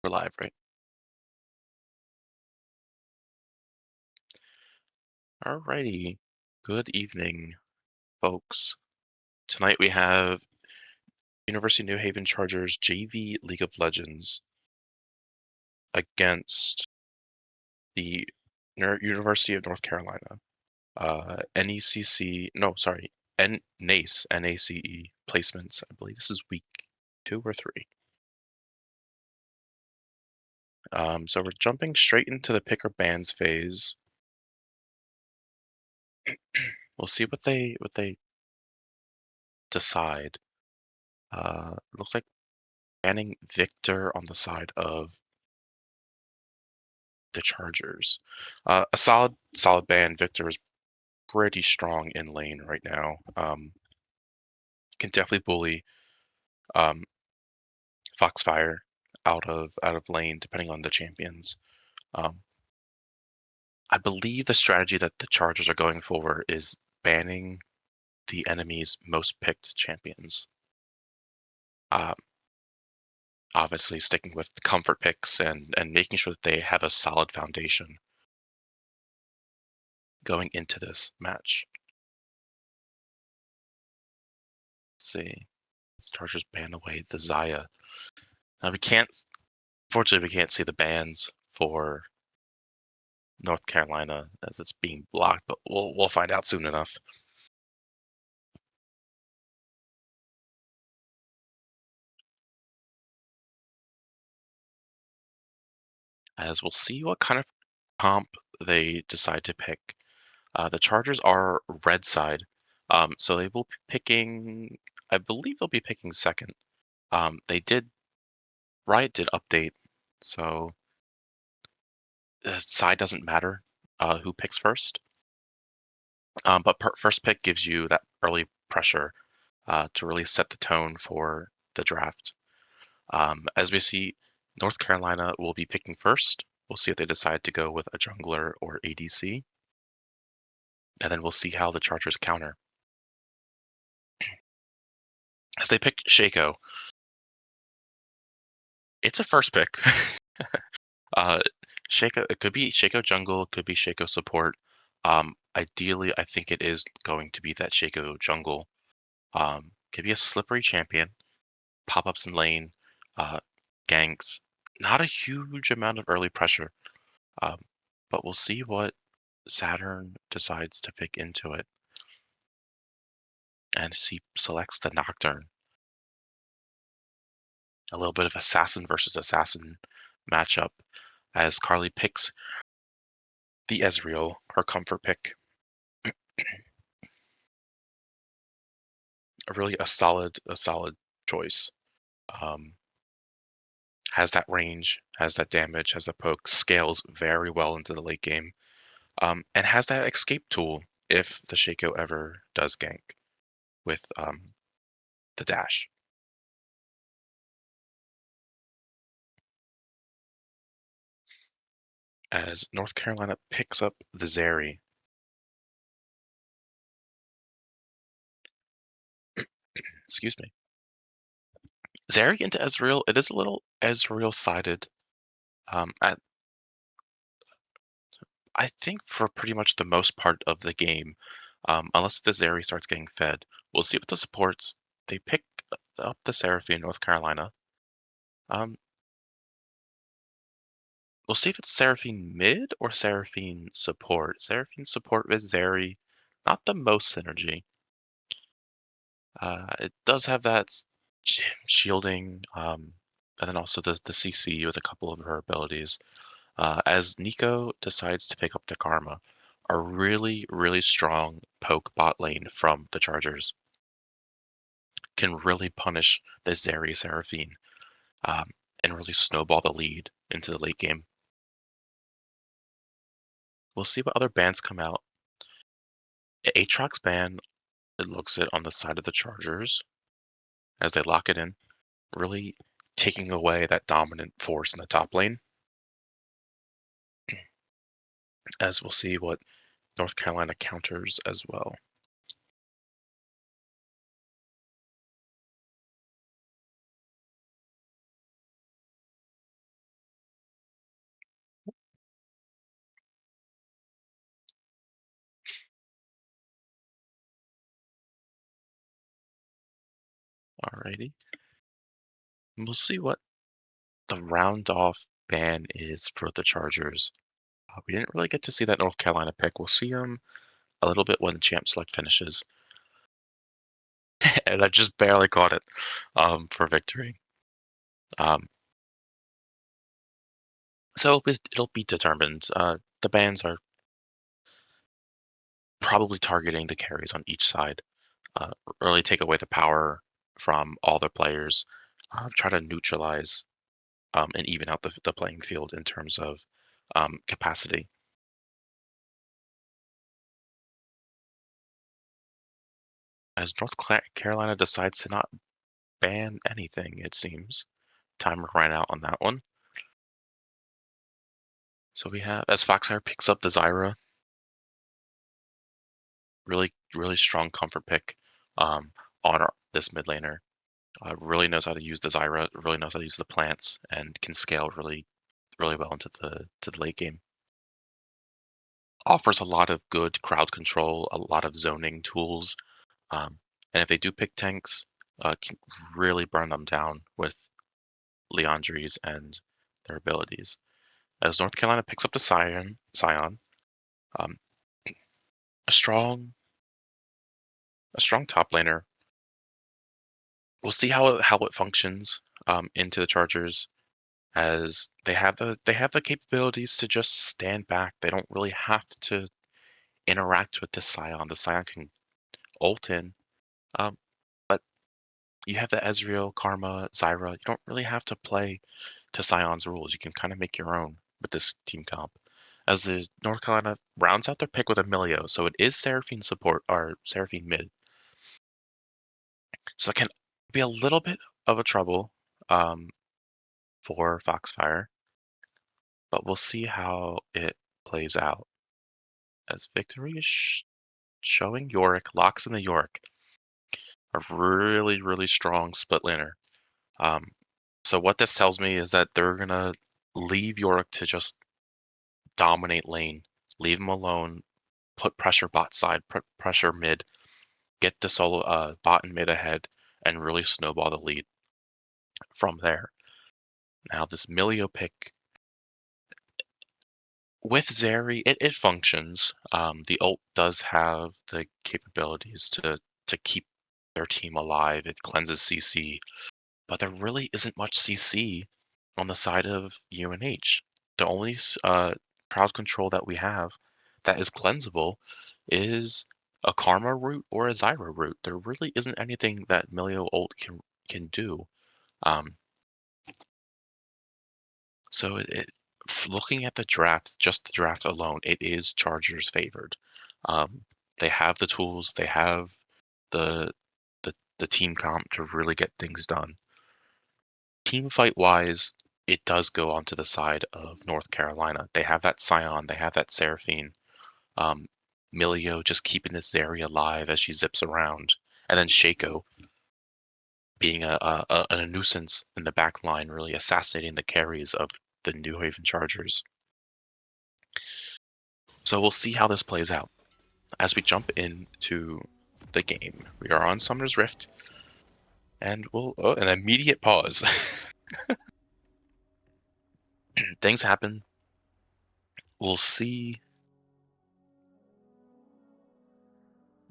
We're live, right? Alrighty. Good evening, folks. Tonight we have University of New Haven Chargers JV League of Legends against the University of North Carolina. NECC, no, sorry, NACE, NACE placements. I believe this is week 2 or 3. So we're jumping straight into the picker bans phase. We'll see what they decide. It looks like banning Victor on the side of the Chargers. A solid ban. Victor is pretty strong in lane right now. Can definitely bully um, Foxfire out of lane depending on the champions. Um, I believe the strategy that the Chargers are going for is banning the enemy's most picked champions. Um, Obviously, sticking with comfort picks and making sure that they have a solid foundation going into this match. Let's see. Chargers ban away the Xayah. Now fortunately, we can't see the bans for North Carolina as it's being blocked, but we'll find out soon enough. As we'll see what kind of comp they decide to pick. The Chargers are red side, so they will be picking. I believe they'll be picking second. Riot did update, so the side doesn't matter who picks first. But first pick gives you that early pressure to really set the tone for the draft. As we see, North Carolina will be picking first. We'll see if they decide to go with a jungler or ADC. And then we'll see how the Chargers counter. As they pick Shaco, it's a first pick. Shaco, it could be Shaco jungle, it could be Shaco support. Ideally, I think it is going to be that Shaco jungle. Could be a slippery champion, pop-ups in lane, uh, ganks. Not a huge amount of early pressure, um, but we'll see what Saturn decides to pick into it. And he selects the Nocturne. A little bit of assassin versus assassin matchup as Carly picks the Ezreal, her comfort pick. Really a solid choice. Has that range, has that damage, has that poke, scales very well into the late game, and has that escape tool if the Shaco ever does gank with the dash. As North Carolina picks up the Zeri. Excuse me. Zeri into Ezreal, it is a little Ezreal-sided. I think for pretty much the most part of the game, unless the Zeri starts getting fed, we'll see what the supports. They pick up the Seraphine, North Carolina. Um, we'll see if it's Seraphine mid or Seraphine support. Seraphine support with Zeri, not the most synergy. It does have that shielding, and then also the CC with a couple of her abilities. As Neeko decides to pick up the Karma, a really strong poke bot lane from the Chargers can really punish the Zeri Seraphine and really snowball the lead into the late game. We'll see what other bans come out. Aatrox ban, it looks it on the side of the Chargers as they lock it in, really taking away that dominant force in the top lane. As we'll see what North Carolina counters as well. Alrighty. And we'll see what the round off ban is for the Chargers. We didn't really get to see that North Carolina pick. We'll see them a little bit when Champ Select finishes. And I just barely caught it for victory. So it'll be determined. The bans are probably targeting the carries on each side. Really take away the power from all the players. Try to neutralize and even out the playing field in terms of capacity. As Carolina decides to not ban anything, it seems. Timer ran out on that one. So we have, as Foxfire picks up the Zyra, really strong comfort pick on this mid laner. Really knows how to use the Zyra, really knows how to use the plants, and can scale really well into the late game. Offers a lot of good crowd control, a lot of zoning tools, and if they do pick tanks, can really burn them down with Leandries and their abilities. As North Carolina picks up the Scion, um, a strong top laner. We'll see how it functions into the Chargers, as they have the capabilities to just stand back. They don't really have to interact with the Scion. The Scion can ult in, um, but you have the Ezreal, Karma, Zyra. You don't really have to play to Scion's rules. You can kind of make your own with this team comp. As the North Carolina rounds out their pick with Emilio, so it is Seraphine support or Seraphine mid. So it can be a little bit of a trouble um, for Foxfire, but we'll see how it plays out. As Victory is showing Yorick, Locks in the Yorick, a really strong split laner. Um, so what this tells me is that they're gonna leave Yorick to just dominate lane, leave him alone, put pressure bot side, put pressure mid, get the solo bot and mid ahead, and really snowball the lead from there. Now this Milio pick with Zeri, it functions. The ult does have the capabilities to keep their team alive. It cleanses CC, but there really isn't much CC on the side of UNH. The only crowd control that we have that is cleansable is a Karma route or a Zyra route. There really isn't anything that Milio ult can do. Um, so looking at the draft, just the draft alone, it is Chargers favored. Um, they have the tools, they have the the team comp to really get things done. Team fight wise, it does go onto the side of North Carolina. They have that Scion, they have that Seraphine. Um, Milio just keeping this area alive as she zips around, and then Shaco being a nuisance in the back line, really assassinating the carries of the New Haven Chargers. So we'll see how this plays out as we jump into the game. We are on Summoner's Rift, and an immediate pause. Things happen. We'll see.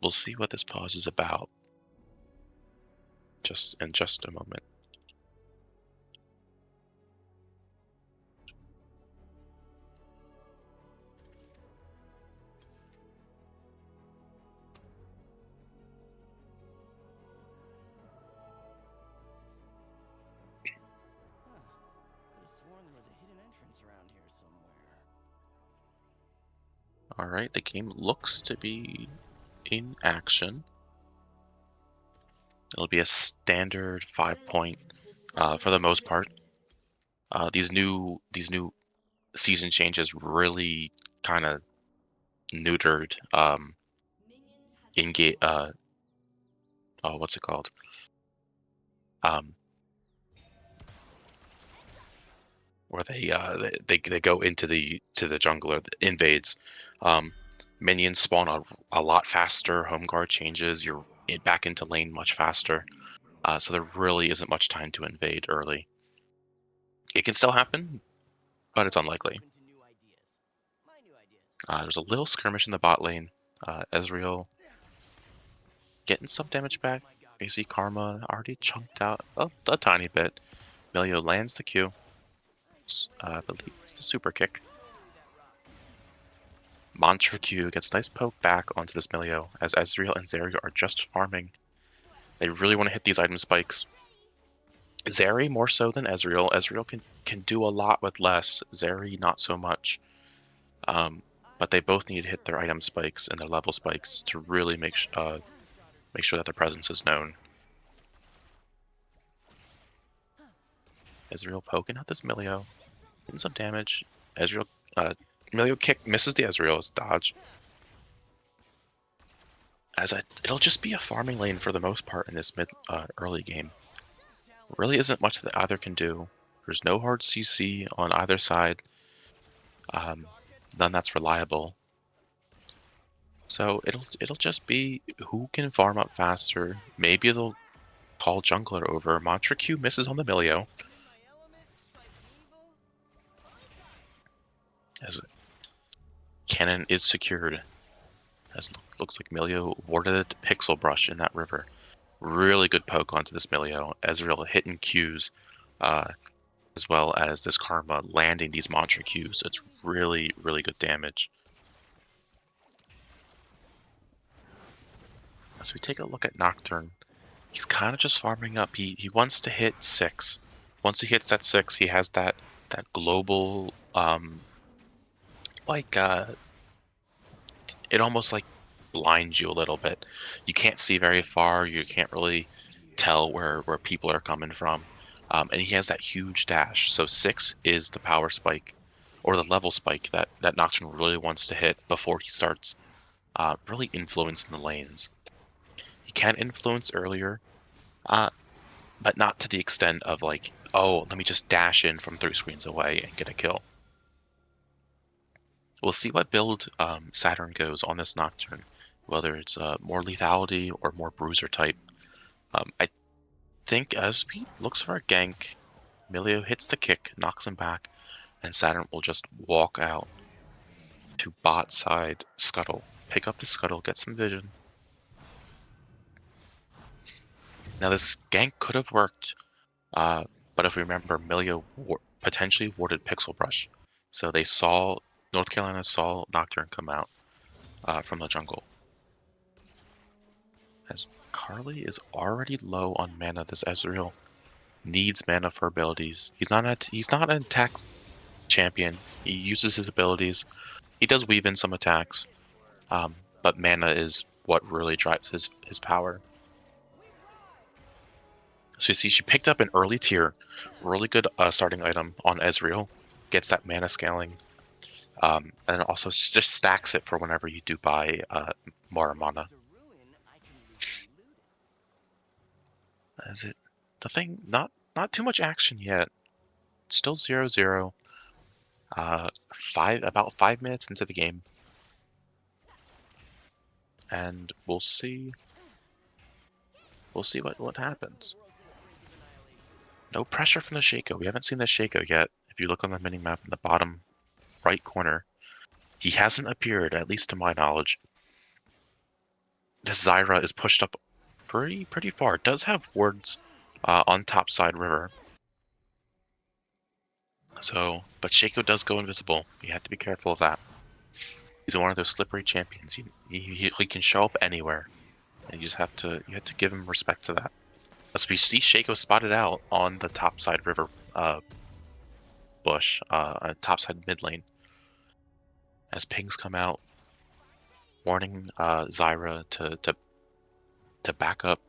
We'll see what this pause is about. Just in just a moment. All right, the game looks to be in action. It'll be a standard 5-point for the most part. These new season changes really kind of neutered in game. What's it called? Where they go into the jungler, invades. Minions spawn a lot faster. Home guard changes. You're back into lane much faster. So there really isn't much time to invade early. It can still happen, but it's unlikely. There's a little skirmish in the bot lane. Ezreal getting some damage back. You see Karma already chunked out a tiny bit. Milio lands the Q. I believe it's the super kick. Mantra Q gets a nice poke back onto this Milio as Ezreal and Zeri are just farming. They really want to hit these item spikes. Zeri more so than Ezreal. Ezreal can do a lot with less. Zeri not so much. But they both need to hit their item spikes and their level spikes to really make sure that their presence is known. Ezreal poking out this Milio, getting some damage. Ezreal, Milio kick misses the Ezreal's dodge. It'll just be a farming lane for the most part in this early game. Really isn't much that either can do. There's no hard CC on either side. None that's reliable. So it'll just be who can farm up faster. Maybe they'll call jungler over. Mantra Q misses on the Milio. As cannon is secured. As looks like Milio warded Pixel Brush in that river. Really good poke onto this Milio. Ezreal hitting Qs, as well as this Karma landing these Mantra Qs. It's really, really good damage. As we take a look at Nocturne, he's kind of just farming up. He wants to hit 6. Once he hits that 6, he has that global it almost like blinds you a little bit. You can't see very far. You can't really tell where people are coming from. And he has that huge dash. So 6 is the power spike or the level spike that Nocturne really wants to hit before he starts really influencing the lanes. He can influence earlier, but not to the extent of like, oh, let me just dash in from 3 screens away and get a kill. We'll see what build Saturn goes on this Nocturne, whether it's more lethality or more bruiser type. I think Espe looks for a gank. Milio hits the kick, knocks him back, and Saturn will just walk out to bot side Scuttle. Pick up the Scuttle, get some vision. Now this gank could have worked, but if we remember, Milio potentially warded Pixel Brush. So they saw, North Carolina saw Nocturne come out from the jungle. As Carly is already low on mana, this Ezreal needs mana for abilities. He's not an attack champion. He uses his abilities. He does weave in some attacks, but mana is what really drives his power. So you see, she picked up an early tier, really good starting item on Ezreal. Gets that mana scaling, and also just stacks it for whenever you do buy more mana. Is it the thing? Not too much action yet. Still 0-0. About 5 minutes into the game, and we'll see. We'll see what happens. No pressure from the Shaco. We haven't seen the Shaco yet. If you look on the mini map in the bottom right corner, he hasn't appeared, at least to my knowledge. This Zyra is pushed up pretty far. It does have wards on top side river. So, but Shaco does go invisible. You have to be careful of that. He's one of those slippery champions. He can show up anywhere, and you have to give him respect to that. As we see Shaco spotted out on the top side river bush, top side mid lane. As pings come out, warning Zyra to back up.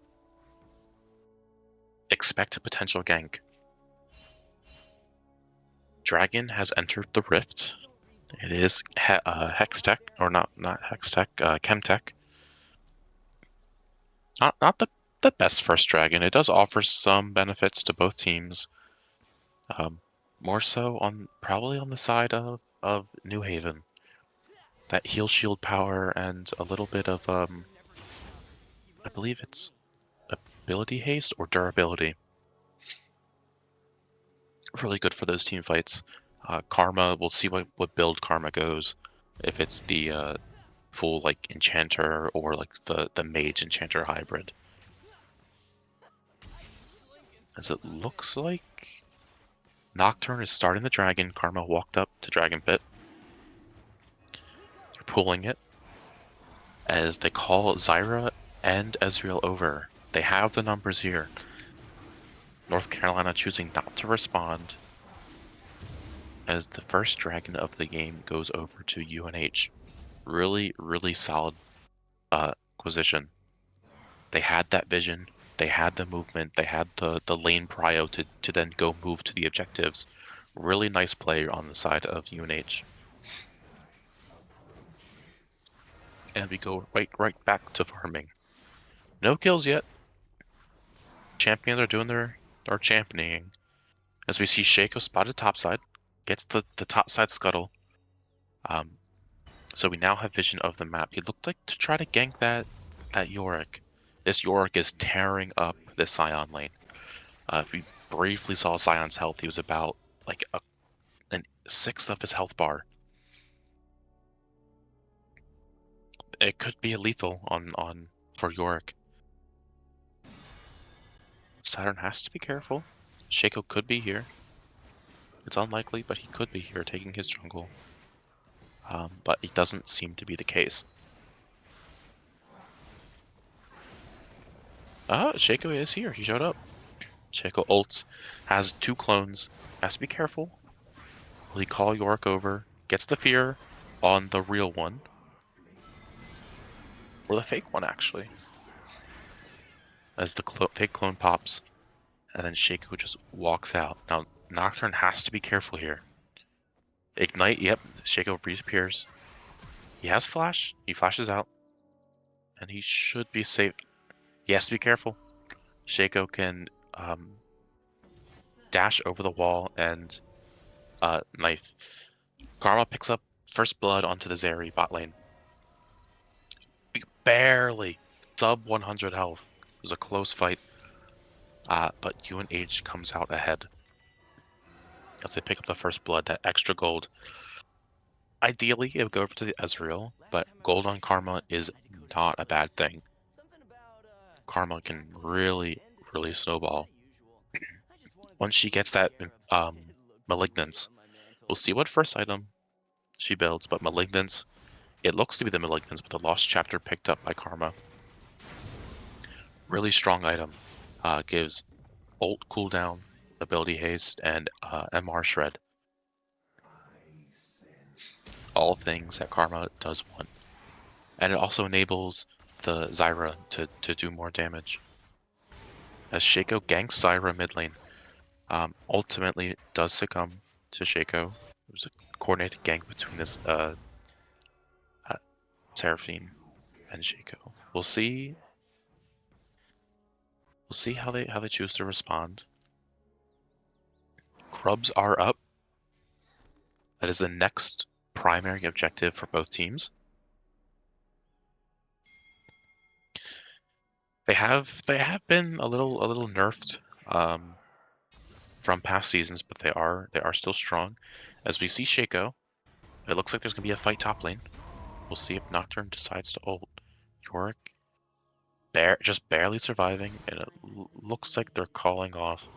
Expect a potential gank. Dragon has entered the rift. It is Hextech, or not Hextech, Chemtech. Not the best first dragon. It does offer some benefits to both teams. More so probably on the side of New Haven. That heal shield power and a little bit of I believe it's ability haste or durability. Really good for those team fights. Karma, we'll see what build Karma goes. If it's the full like enchanter or like the mage enchanter hybrid. As it looks like Nocturne is starting the dragon. Karma walked up to Dragon Pit. They're pulling it as they call Zyra and Ezreal over. They have the numbers here. North Carolina choosing not to respond as the first dragon of the game goes over to UNH. Really, really solid acquisition. They had that vision, they had the movement, they had the lane prio to then go move to the objectives. Really nice play on the side of UNH. And we go right back to farming. No kills yet. Champions are doing their championing. As we see Shaco spotted topside, gets the topside scuttle. So we now have vision of the map. He looked like to try to gank that Yorick. This Yorick is tearing up this Sion lane. If we briefly saw Sion's health, he was about like a sixth of his health bar. It could be a lethal on for Yorick. Saturn has to be careful. Shaco could be here. It's unlikely, but he could be here taking his jungle. But it doesn't seem to be the case. Shaco is here. He showed up. Shaco ults, has 2 clones. Has to be careful. Will he call Yorick over? Gets the fear on the real one. Or the fake one, actually. As the fake clone pops. And then Shaco just walks out. Now, Nocturne has to be careful here. Ignite, yep. Shaco reappears. He has flash. He flashes out. And he should be safe. He has to be careful. Shaco can dash over the wall and knife. Karma picks up first blood onto the Zeri bot lane. Barely. Sub 100 health. It was a close fight. But UNH comes out ahead. As they pick up the first blood, that extra gold. Ideally, it would go over to the Ezreal, but gold on Karma is not a bad thing. Karma can really, really snowball. Once she gets that Malignance, we'll see what first item she builds, but Malignance, it looks to be the Malignance, but the Lost Chapter picked up by Karma. Really strong item. Gives ult cooldown, ability haste, and MR shred. All things that Karma does want. And it also enables the Zyra to do more damage. As Shaco ganks Zyra mid lane, ultimately does succumb to Shaco. It was a coordinated gank between this Seraphine and Shaco. We'll see. We'll see how they choose to respond. Grubs are up. That is the next primary objective for both teams. They have been a little nerfed from past seasons, but they are still strong. As we see Shaco, it looks like there's gonna be a fight top lane. We'll see if Nocturne decides to ult. Yorick just barely surviving, and it looks like they're calling off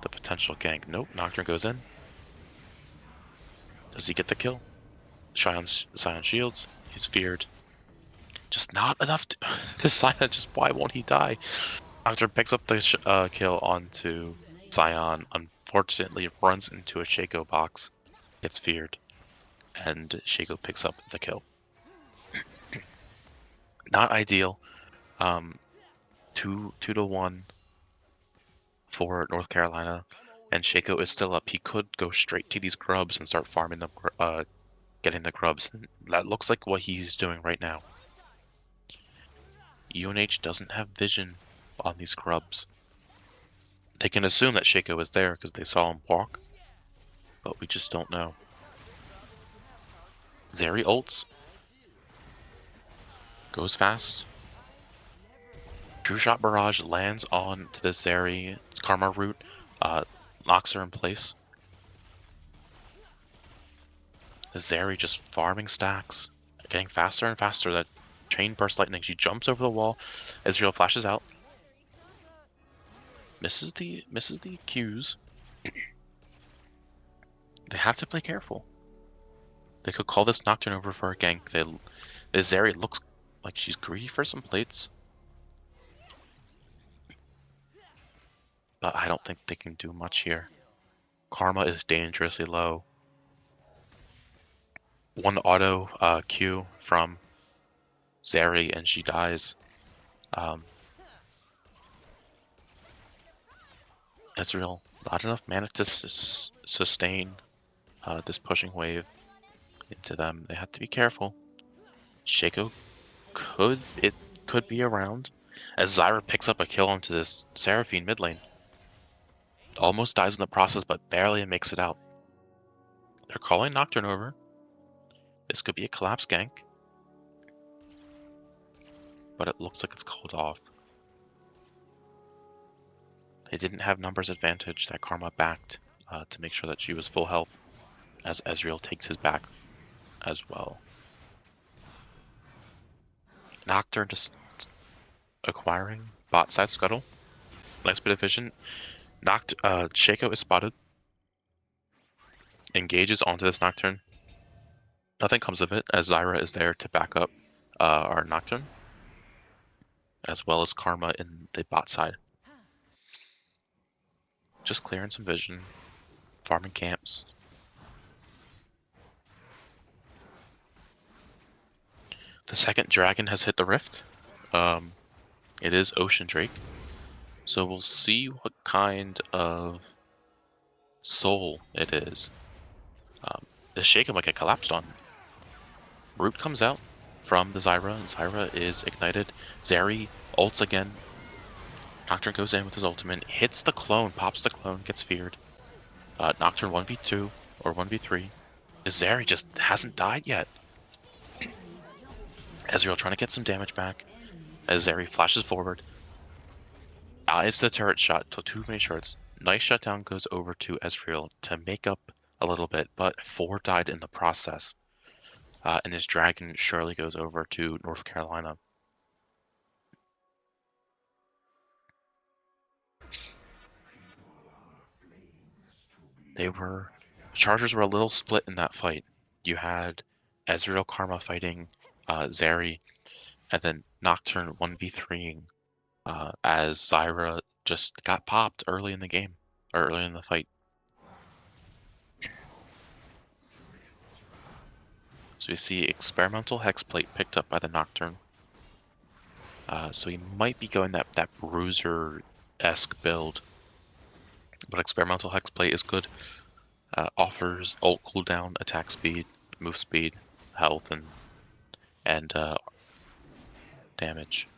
the potential gank. Nope, Nocturne goes in. Does he get the kill? Sion shields. He's feared. Just not enough to... This Sion, just why won't he die? Nocturne picks up the kill onto Sion. Unfortunately, runs into a Shaco box. Gets feared. And Shaco picks up the kill. Not ideal. 2-1 for North Carolina, and Shaco is still up. He could go straight to these grubs and start farming them, getting the grubs. That looks like what he's doing right now. UNH doesn't have vision on these grubs. They can assume that Shaco is there because they saw him walk, but we just don't know. Zeri ults. Goes fast. True Shot Barrage lands on to the Zeri Karma root, locks her in place. The Zeri just farming stacks, getting faster and faster. That chain burst lightning. She jumps over the wall. Ezreal flashes out. Misses the Qs. They have to play careful. They could call this Nocturne over for a gank. The Zeri looks like she's greedy for some plates. But I don't think they can do much here. Karma is dangerously low. One auto Q from Zeri and she dies. Ezreal, not enough mana to sustain this pushing wave into them. They have to be careful. Shaco could be around as Zyra picks up a kill onto this Seraphine mid lane. Almost dies in the process, but barely makes it out. They're calling Nocturne over. This could be a collapse gank, but it looks like it's called off. They didn't have numbers advantage that Karma backed to make sure that she was full health, as Ezreal takes his back as well. Nocturne just acquiring bot side scuttle. Nice bit of vision. Shaco is spotted. Engages onto this Nocturne. Nothing comes of it, as Zyra is there to back up our Nocturne, as well as Karma in the bot side. Just clearing some vision, farming camps. The second dragon has hit the rift. It is Ocean Drake. So we'll see what kind of soul it is. The Shaco might get collapsed on. Root comes out from the Zyra. Zyra is ignited. Zeri ults again. Nocturne goes in with his ultimate, hits the clone, pops the clone, gets feared. Nocturne 1v2 or 1v3. Zeri just hasn't died yet. Ezreal trying to get some damage back as Zeri flashes forward. It's the turret shot, so too many shards. Nice shutdown goes over to Ezreal to make up a little bit, but 4 died in the process. And his dragon surely goes over to North Carolina. Chargers were a little split in that fight. You had Ezreal Karma fighting Zeri, and then Nocturne 1v3ing as Zyra just got popped early in the game, or early in the fight. So we see Experimental Hexplate picked up by the Nocturne. So he might be going that Bruiser-esque build. But Experimental Hexplate is good. Offers ult cooldown, attack speed, move speed, health, and damage.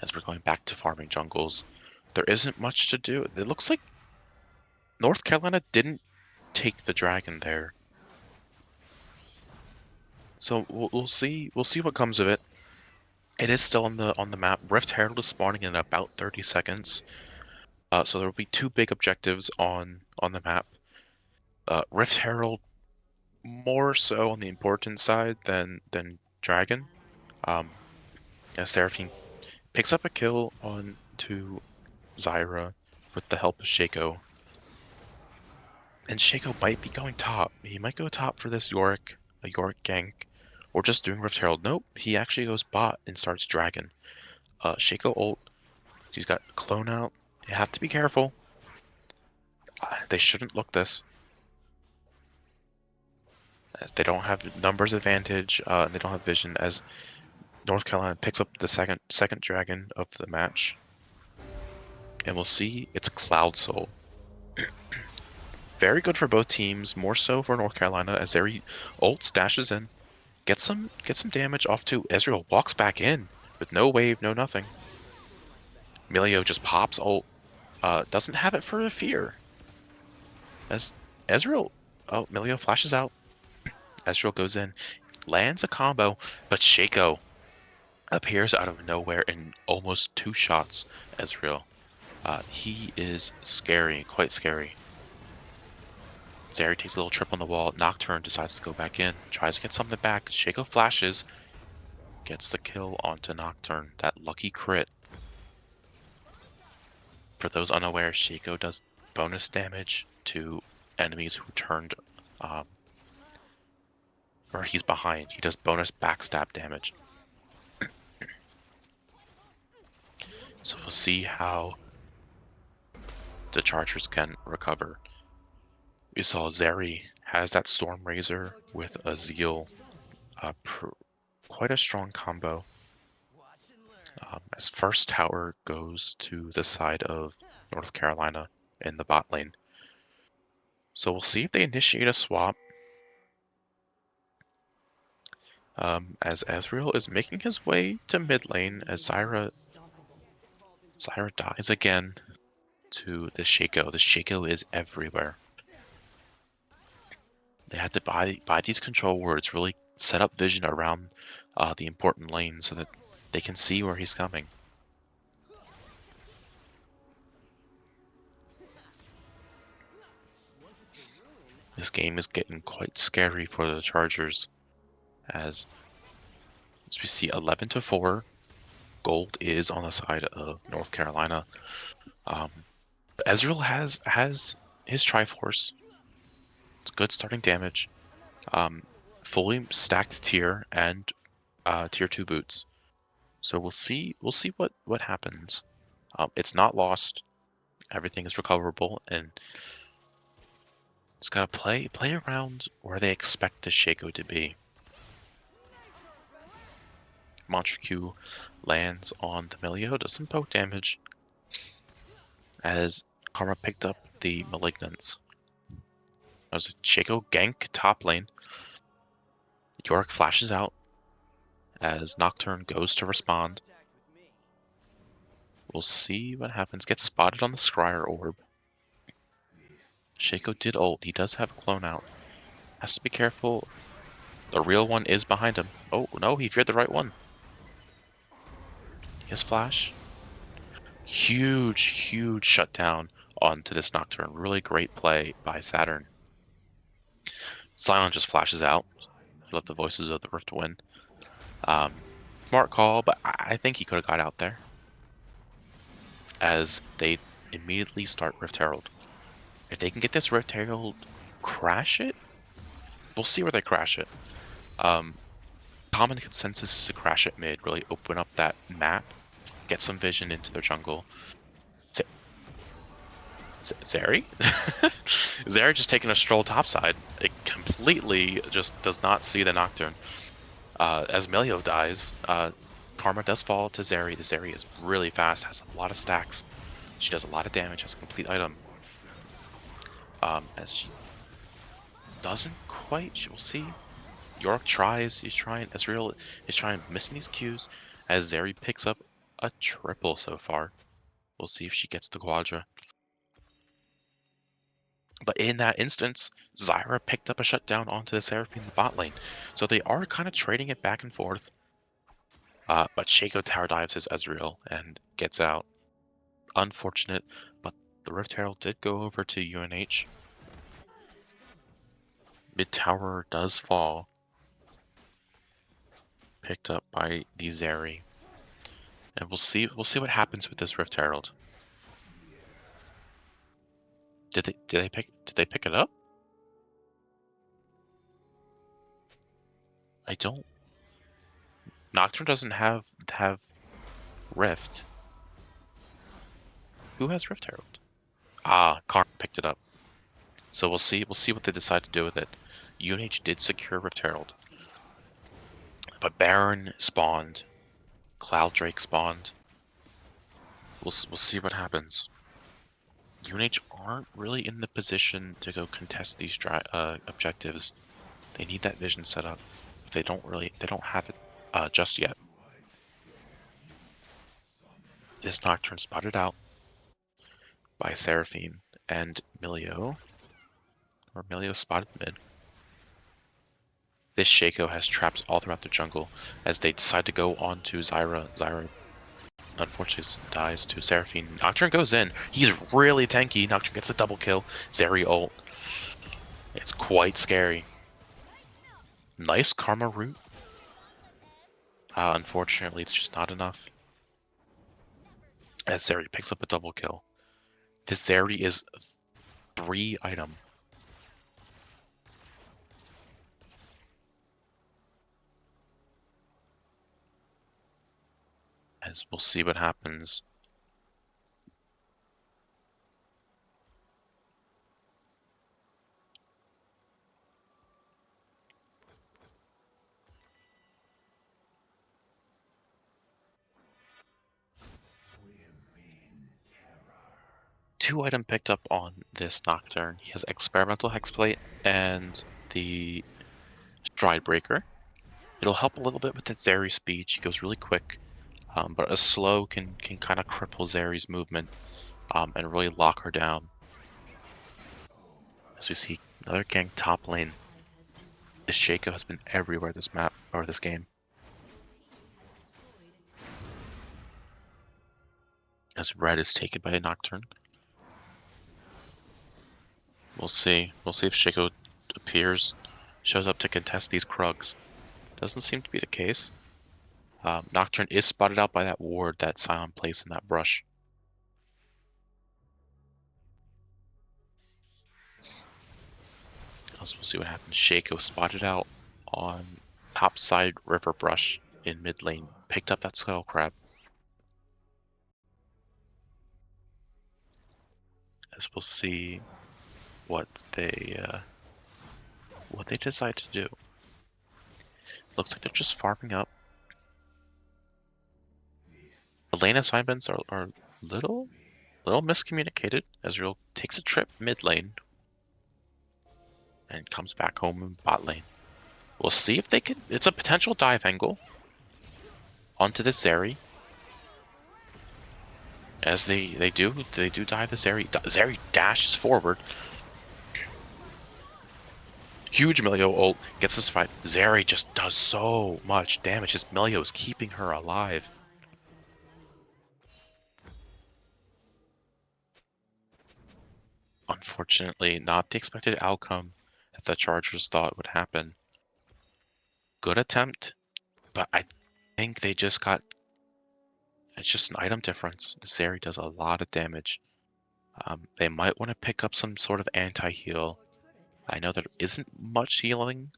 As we're going back to farming jungles, there isn't much to do. It looks like North Carolina didn't take the dragon there. So we'll see what comes of it. It is still on the map. Rift Herald is spawning in about 30 seconds. So there will be 2 big objectives on the map. Rift Herald more so on the important side than Dragon. As Seraphine picks up a kill on to Zyra with the help of Shaco. And Shaco might be going top. He might go top for this a Yorick gank, or just doing Rift Herald. Nope, he actually goes bot and starts Dragon. Shaco ult. He's got clone out. You have to be careful. They shouldn't look this. They don't have numbers advantage, and they don't have vision as North Carolina picks up the second dragon of the match. And we'll see it's Cloud Soul. Very good for both teams, more so for North Carolina as their ult stashes in. Get some damage off to Ezreal, walks back in with no wave, no nothing. Milio just pops ult. Doesn't have it for the fear. As Ezreal, Milio flashes out. Ezreal goes in, lands a combo, but Shaco appears out of nowhere in almost 2 shots. Ezreal. He is scary, quite scary. Zeri takes a little trip on the wall. Nocturne decides to go back in, tries to get something back. Shaco flashes, gets the kill onto Nocturne. That lucky crit. For those unaware, Shaco does bonus damage to enemies who turned, or he's behind. He does bonus backstab damage. So we'll see how the Chargers can recover. We saw Zeri has that Storm Razor with a Zeal, quite a strong combo. As first tower goes to the side of North Carolina in the bot lane. So we'll see if they initiate a swap. As Ezreal is making his way to mid lane, as Zyra dies again to the Shaco. The Shaco is everywhere. They had to buy these control wards, really set up vision around the important lanes so that they can see where he's coming. This game is getting quite scary for the Chargers as we see 11-4. Gold is on the side of North Carolina. Ezreal has his Triforce. It's good starting damage. Fully stacked tier and tier 2 boots. So we'll see what happens. It's not lost. Everything is recoverable, and it's gotta play around where they expect the Shaco to be. Montreux lands on the Milio, does some poke damage as Karma picked up the Malignance. There's a Shaco gank top lane. Yorick flashes out as Nocturne goes to respond. We'll see what happens. Gets spotted on the Scryer orb. Shaco did ult. He does have a clone out. Has to be careful. The real one is behind him. Oh, no, he feared the right one. He has flash. Huge shutdown onto this Nocturne. Really great play by Saturn. Sion just flashes out. He let the voices of the Rift win. Smart call, but I think he could have got out there. As they immediately start Rift Herald. If they can get this Rift Herald, crash it? We'll see where they crash it. Common consensus is to crash it mid, really open up that map, get some vision into their jungle. Zeri? Zeri just taking a stroll topside. It completely just does not see the Nocturne. As Milio dies, Karma does fall to Zeri. The Zeri is really fast, has a lot of stacks. She does a lot of damage, has a complete item. As she doesn't quite, we'll see. Yorick tries, Ezreal is trying, missing these Qs, as Zeri picks up a triple so far. We'll see if she gets the Quadra. But in that instance, Zyra picked up a shutdown onto the Seraphine in the bot lane. So they are kind of trading it back and forth. But Shaco tower dives his Ezreal and gets out. Unfortunate, but the Rift Herald did go over to UNH. Mid tower does fall. Picked up by the Zeri. And we'll see what happens with this Rift Herald. Did they pick it up? I don't. Nocturne doesn't have Rift. Who has Rift Herald? Karma picked it up. So we'll see what they decide to do with it. UNH did secure Rift Herald. But Baron spawned. Cloud Drake spawned. We'll see what happens. UNH aren't really in the position to go contest these objectives. They need that vision set up. But they don't have it just yet. This Nocturne spotted out by Seraphine and Milio. Or Milio spotted mid. This Shaco has traps all throughout the jungle as they decide to go on to Zyra. Zyra unfortunately dies to Seraphine. Nocturne goes in. He's really tanky. Nocturne gets a double kill. Zeri ult. It's quite scary. Nice Karma root. Unfortunately, it's just not enough. As Zeri picks up a double kill. This Zeri is 3 item. As we'll see what happens. Two item picked up on this Nocturne. He has Experimental Hexplate and the Stride Breaker. It'll help a little bit with that Zeri speed. She goes really quick, but a slow can kind of cripple Zeri's movement and really lock her down. As we see another gank top lane. This Shaco has been everywhere this map or this game. As red is taken by a Nocturne. We'll see. We'll see if Shaco appears, shows up to contest these Krugs. Doesn't seem to be the case. Nocturne is spotted out by that ward that Sion placed in that brush. Also, we'll see what happens. Shaco spotted out on topside river brush in mid lane. Picked up that Scuttle Crab. As we'll see what they decide to do. Looks like they're just farming up. The lane assignments are little miscommunicated. Ezreal takes a trip mid lane and comes back home in bot lane. We'll see if they can. It's a potential dive angle onto this Zeri. As they do dive the Zeri. Zeri dashes forward. Huge Milio ult gets this fight. Zeri just does so much damage. His Milio is keeping her alive. Unfortunately, not the expected outcome that the Chargers thought would happen. Good attempt, but I think they just got... It's just an item difference. Zeri does a lot of damage. They might want to pick up some sort of anti-heal. I know there isn't much healing.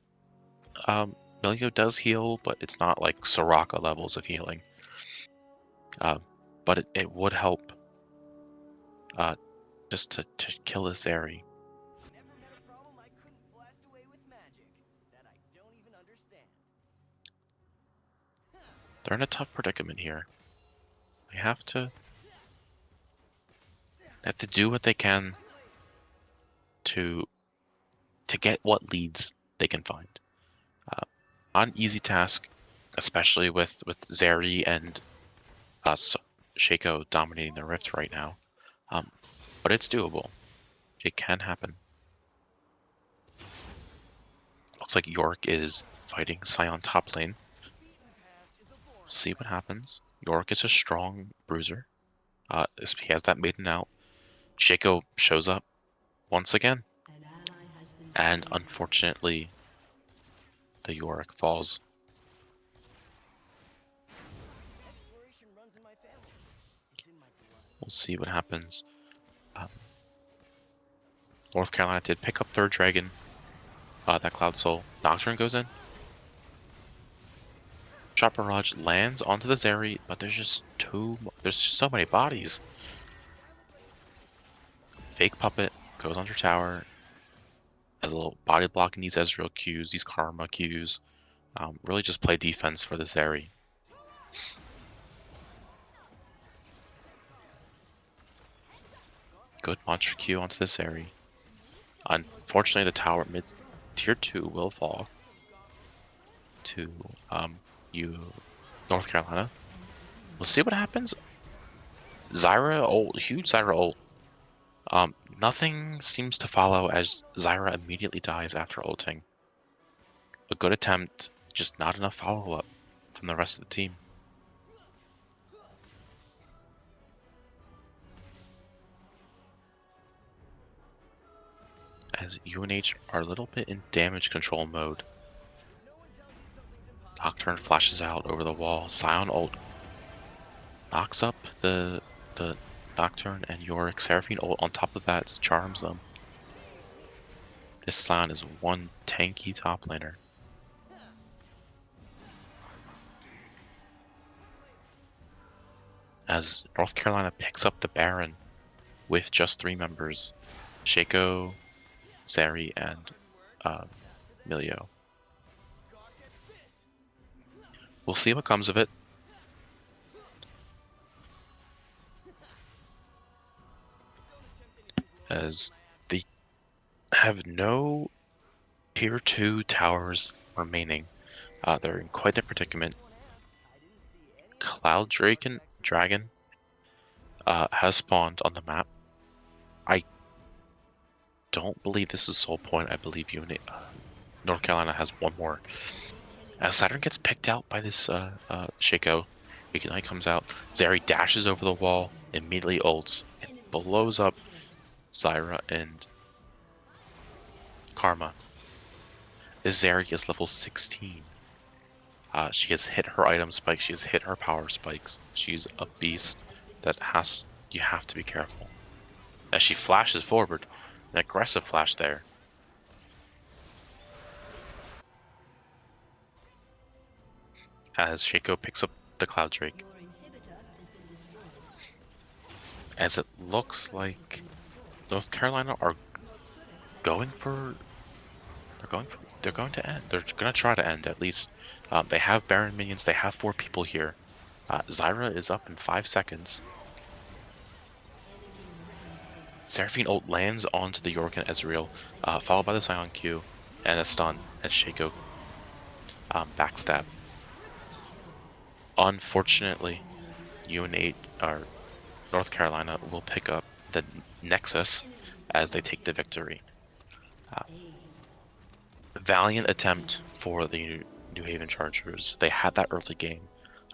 Milio does heal, but it's not like Soraka levels of healing. But it would help just to kill this Zeri. They're in a tough predicament here. They have to do what they can to get what leads they can find. Not an easy task, especially with Zeri and Shaco dominating the Rift right now. But it's doable. It can happen. Looks like Yorick is fighting Sion top lane. We'll see what happens. Yorick is a strong bruiser. He has that maiden out. Shaco shows up once again. And unfortunately, the Yorick falls. We'll see what happens. North Carolina did pick up third dragon. That Cloud Soul. Nocturne goes in. Shot Barrage lands onto the Zeri, but there's just there's so many bodies. Fake Puppet goes under tower. As a little body block in these Ezreal Qs, these Karma Qs. Really just play defense for the Zeri. Good monster Q onto the Zeri. Unfortunately, the tower mid tier 2 will fall to North Carolina. We'll see what happens. Zyra ult, huge Zyra ult. Nothing seems to follow as Zyra immediately dies after ulting. a good attempt, just not enough follow-up from the rest of the team. As UNH are a little bit in damage control mode. Nocturne flashes out over the wall. Scion ult knocks up the Nocturne and Yorick. Seraphine ult on top of that charms them. This Scion is one tanky top laner. As North Carolina picks up the Baron with just 3 members, Shaco, Zeri, and Milio. We'll see what comes of it. As they have no tier 2 towers remaining. They're in quite a predicament. Cloud Dragon has spawned on the map. I don't believe this is Soul Point. I believe North Carolina has one more. As Saturn gets picked out by this Shaco, Ignite comes out. Zeri dashes over the wall, immediately ults, and blows up Zyra and Karma. This Zeri is level 16. She has hit her item spikes. She has hit her power spikes. She's a beast that you have to be careful. As she flashes forward, an aggressive flash there. As Shaco picks up the Cloud Drake. As it looks like North Carolina are going for they're going to end. They're going to try to end at least. They have Baron minions. They have 4 people here. Zyra is up in 5 seconds. Seraphine ult lands onto the Yorick and Ezreal, followed by the Scion Q and a stun as Shaco backstab. Unfortunately, UNH or North Carolina will pick up the Nexus as they take the victory. Valiant attempt for the New Haven Chargers. They had that early game,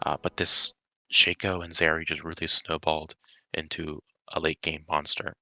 but this Shaco and Zeri just really snowballed into a late game monster.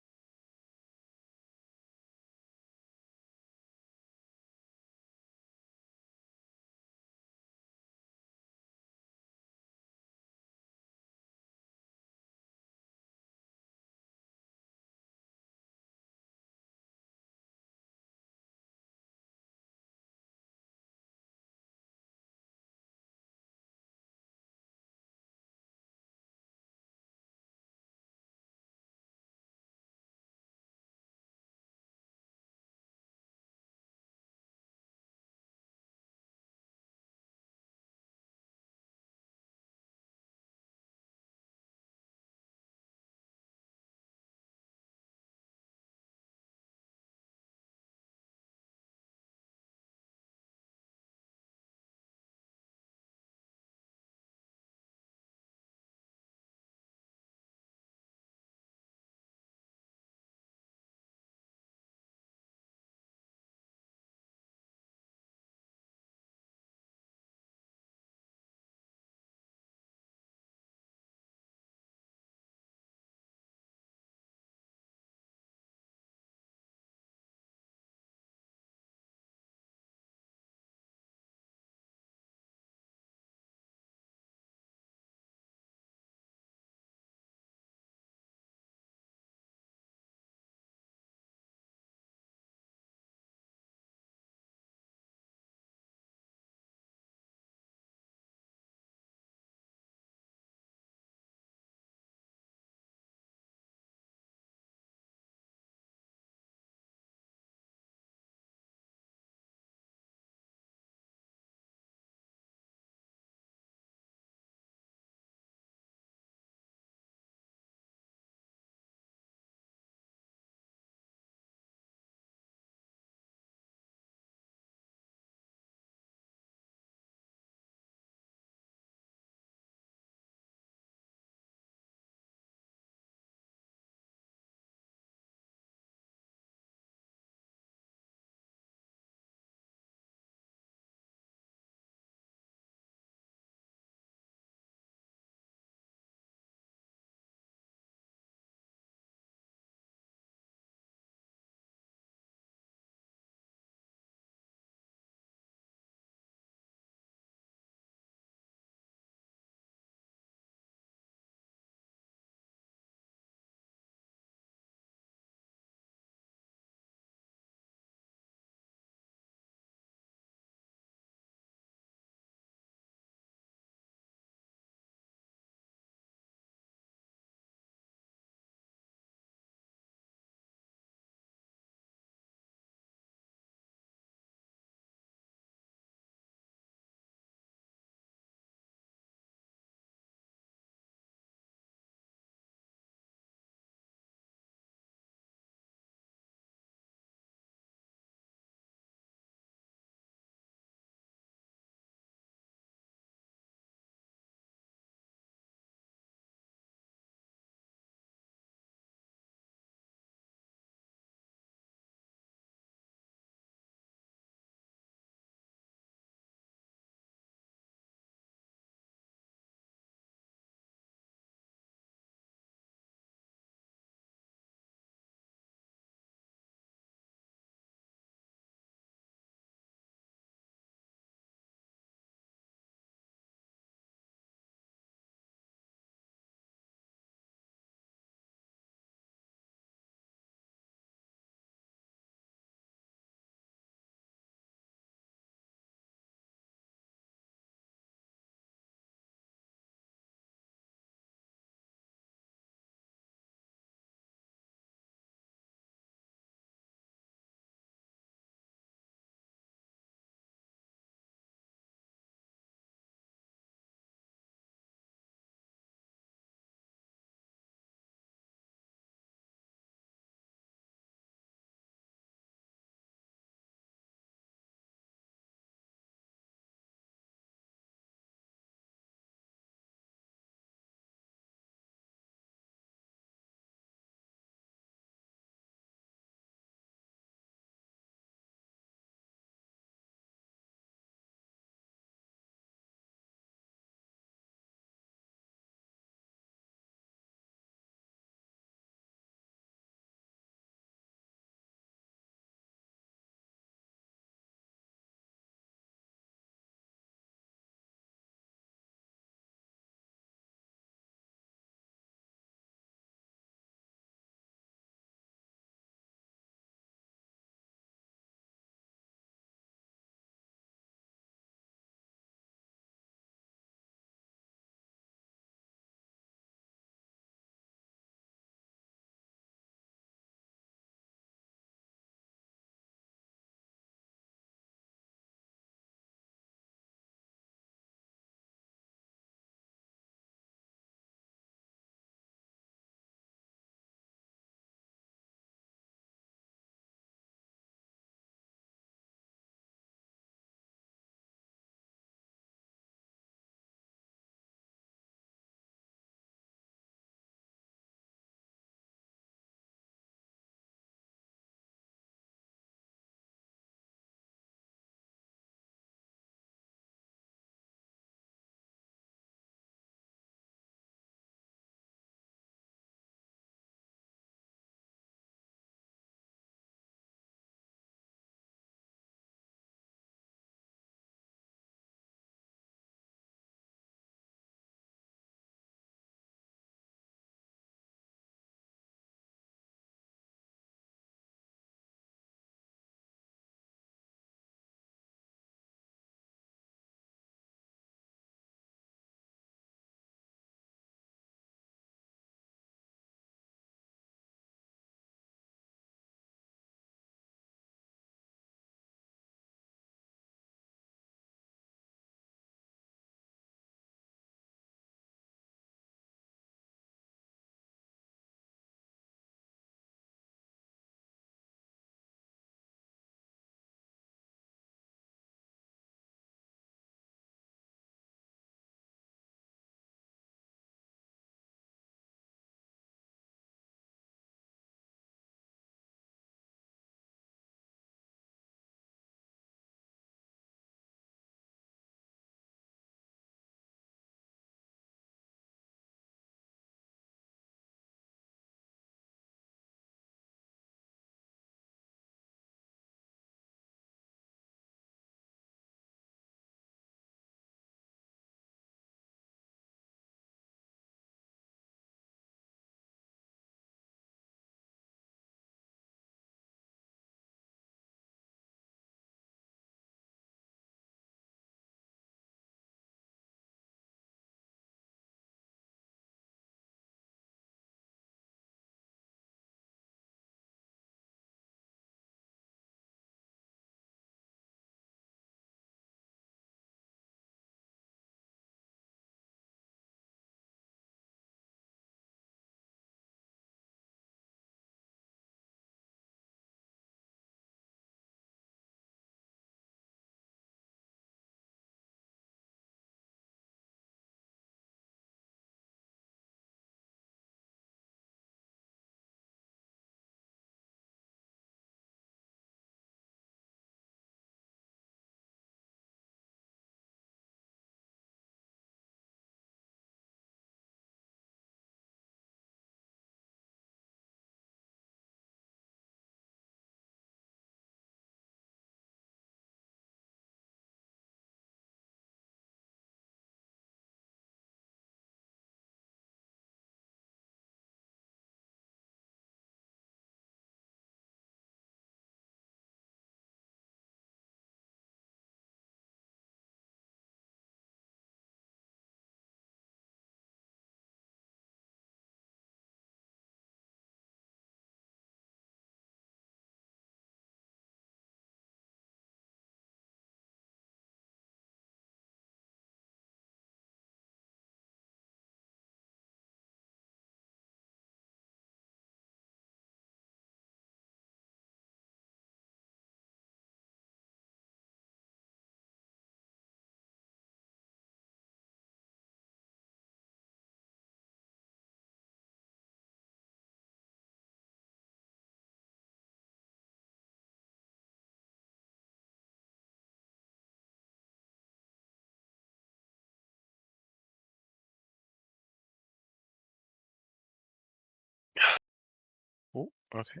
Ooh, okay.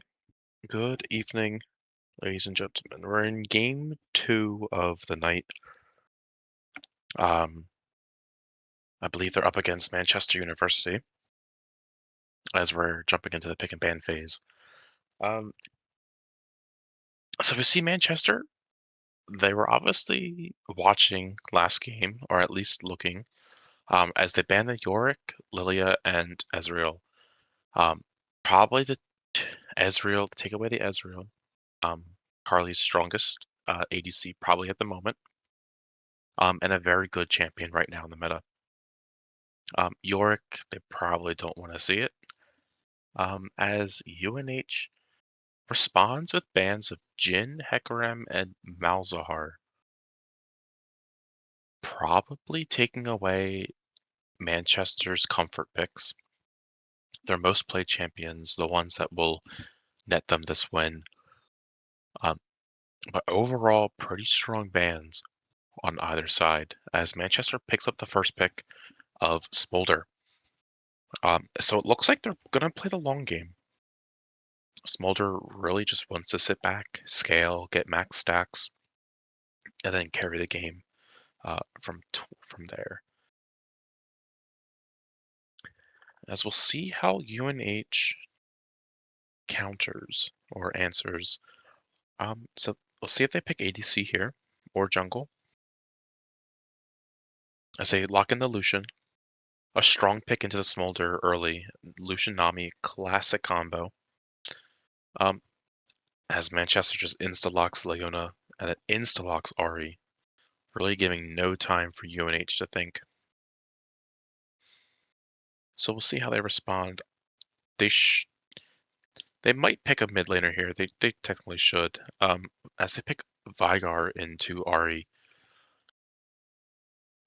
Good evening, ladies and gentlemen. We're in game two of the night. Um, I believe they're up against Manchester University as we're jumping into the pick and ban phase. Um, so we see Manchester. They were obviously watching last game, or at least looking, as they banned the Yorick, Lilia, and Ezreal. Um, probably Ezreal, take away the Ezreal. Um, Carly's strongest ADC probably at the moment. And a very good champion right now in the meta. Yorick, they probably don't want to see it. As UNH responds with bans of Jhin, Hecarim, and Malzahar, probably taking away Manchester's comfort picks. Their most played champions, the ones that will net them this win. Um, but overall, pretty strong bans on either side as Manchester picks up the first pick of Smolder. So it looks like they're going to play the long game. Smolder really just wants to sit back, scale, get max stacks, and then carry the game from there. As we'll see how UNH counters or answers. So we'll see if they pick ADC here or jungle. I say lock in the Lucian. A strong pick into the Smolder early. Lucian Nami, classic combo. As Manchester just insta-locks Leona and then insta-locks Ahri, really giving no time for UNH to think. So we'll see how they respond. They they might pick a mid laner here. They technically should. As they pick Veigar into Ahri.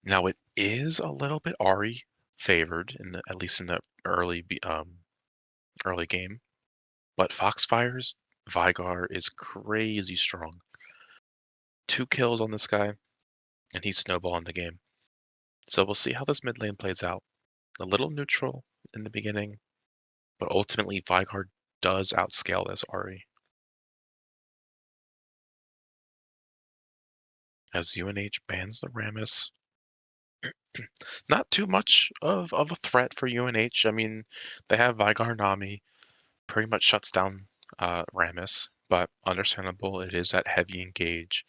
Now it is a little bit Ahri favored at least in the early game, but Foxfire's Veigar is crazy strong. 2 kills on this guy, and he's snowballing the game. So we'll see how this mid lane plays out. A little neutral in the beginning, but ultimately Veigar does outscale this Ahri. As UNH bans the Rammus. Not too much of a threat for UNH. I mean, they have Veigar Nami, pretty much shuts down Rammus, but understandable, it is that heavy engage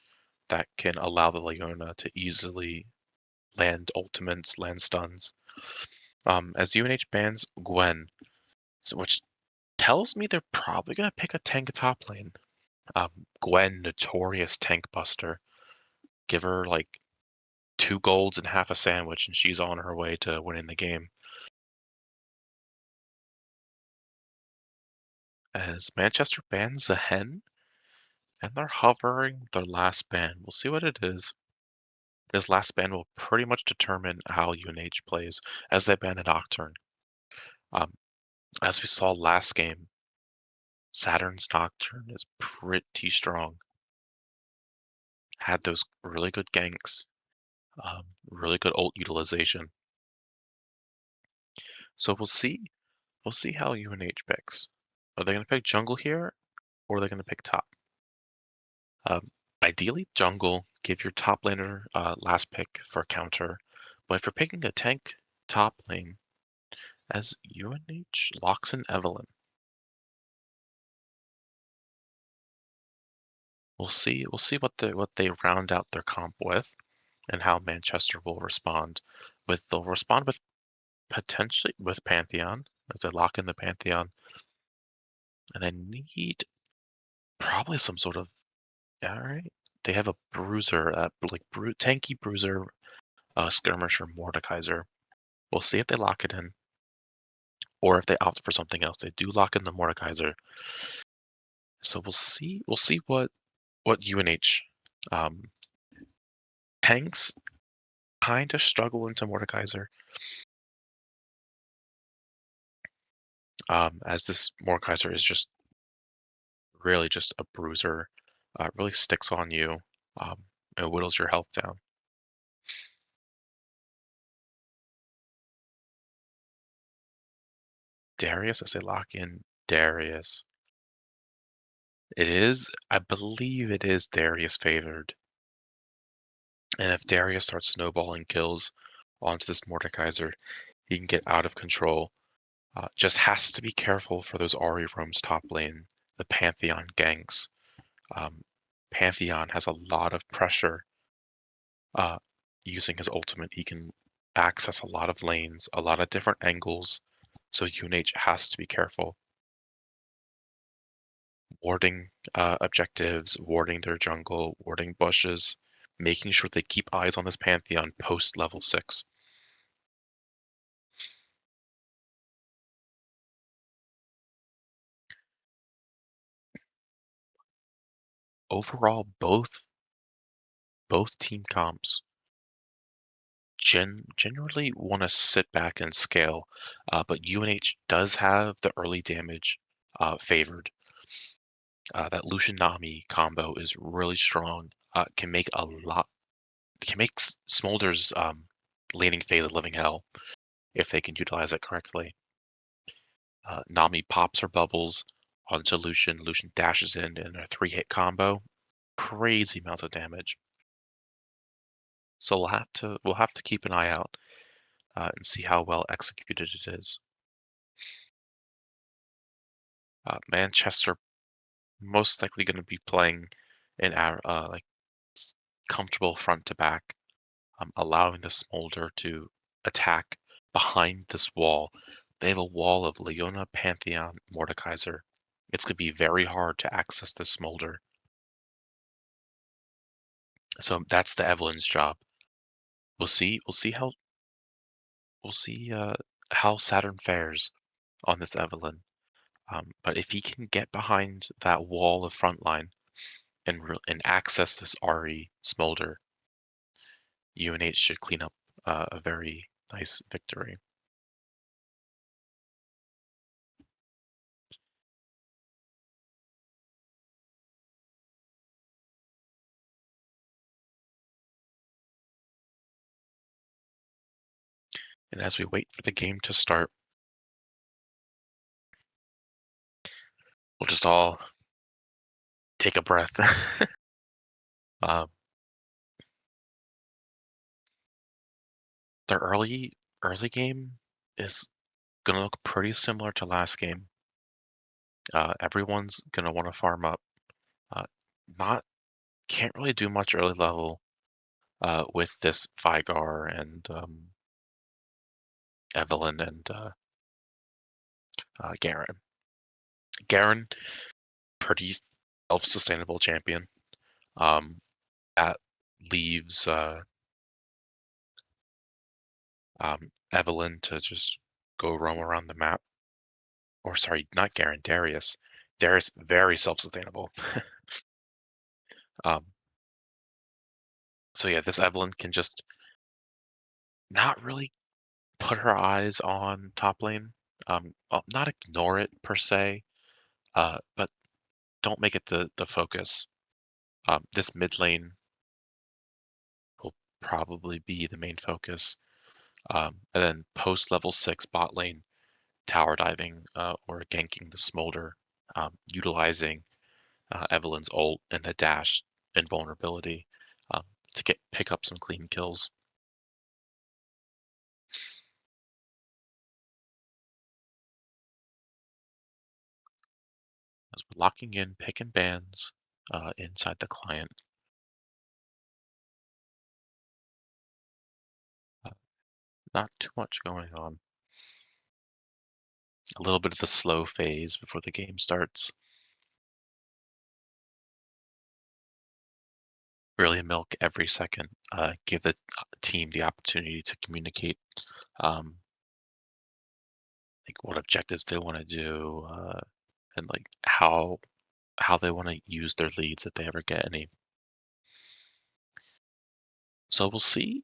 that can allow the Leona to easily land ultimates, land stuns. As UNH bans Gwen, which tells me they're probably going to pick a tank top lane. Gwen, notorious tank buster. Give her like 2 golds and half a sandwich, and she's on her way to winning the game. As Manchester bans a hen, and they're hovering their last ban. We'll see what it is. This last ban will pretty much determine how UNH plays as they ban the Nocturne. Um, as we saw last game, Saturn's Nocturne is pretty strong. Had those really good ganks, really good ult utilization. So we'll see. We'll see how UNH picks. Are they going to pick jungle here, or are they going to pick top? Um, Ideally, jungle. Give your top laner last pick for counter. But if you're picking a tank top lane, as UNH locks in Evelynn, we'll see. We'll see what they round out their comp with, and how Manchester will respond. They'll respond with potentially with Pantheon if they lock in the Pantheon, and they need probably some sort of all right. They have a bruiser, tanky bruiser, skirmisher Mordekaiser. We'll see if they lock it in, or if they opt for something else. They do lock in the Mordekaiser, so we'll see. We'll see what UNH um, tanks kind of struggle into Mordekaiser. As this Mordekaiser is just really just a bruiser, really sticks on you, and whittles your health down. Darius, as they lock in Darius. It is, I believe it is Darius favored. And if Darius starts snowballing kills onto this Mordekaiser, he can get out of control. Just has to be careful for those Ahri roams top lane, the Pantheon ganks. Um, Pantheon has a lot of pressure. Uh, Using his ultimate, he can access a lot of lanes, a lot of different angles. So UNH has to be careful. Warding objectives, warding their jungle, warding bushes, making sure they keep eyes on this Pantheon post level 6. Overall, both team comps generally want to sit back and scale, but UNH does have the early damage favored. That Lucian Nami combo is really strong. Can make a lot. Can make Smolder's laning phase a living hell if they can utilize it correctly. Nami pops her bubbles onto Lucian. Lucian dashes in a 3-hit combo. Crazy amounts of damage. So we'll have to keep an eye out and see how well executed it is. Manchester most likely going to be playing in our like comfortable front to back, allowing the Smolder to attack behind this wall. They have a wall of Leona, Pantheon, Mordekaiser. It's going to be very hard to access the Smolder. So that's the Evelyn's job. We'll see. We'll see how Saturn fares on this Evelyn. But if he can get behind that wall of frontline and access this Ahri Smolder, UNH should clean up a very nice victory. And as we wait for the game to start, we'll just all take a breath. um, the early game is gonna look pretty similar to last game. Everyone's gonna want to farm up. Uh, not Can't really do much early level with this Vigar and Evelyn and Garen. Garen, pretty self-sustainable champion. Um, that leaves Evelyn to just go roam around the map. Or sorry, not Garen, Darius. Darius very self-sustainable. um, so yeah, this Evelyn can just not really put her eyes on top lane. Well, not ignore it per se, but don't make it the focus. This mid lane will probably be the main focus. And then post level 6 bot lane, tower diving or ganking the Smolder, utilizing Evelyn's ult and the dash and vulnerability um, to pick up some clean kills. As we're locking in pick and bans inside the client. Uh, Not too much going on. A little bit of the slow phase before the game starts. Really milk every second. Give the team the opportunity to communicate um, like what objectives they want to do and like how they want to use their leads if they ever get any. So we'll see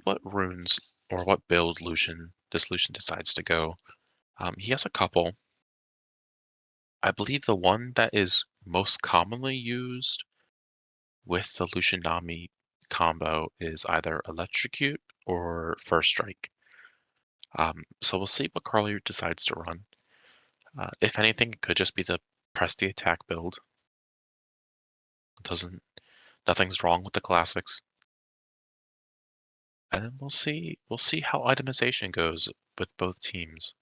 what runes or what build this Lucian decides to go. He has a couple. I believe the one that is most commonly used with the Lucian Nami combo is either Electrocute or First Strike. So we'll see what Carly decides to run. If anything, it could just be the press the attack build. Doesn't Nothing's wrong with the classics. And then we'll see how itemization goes with both teams.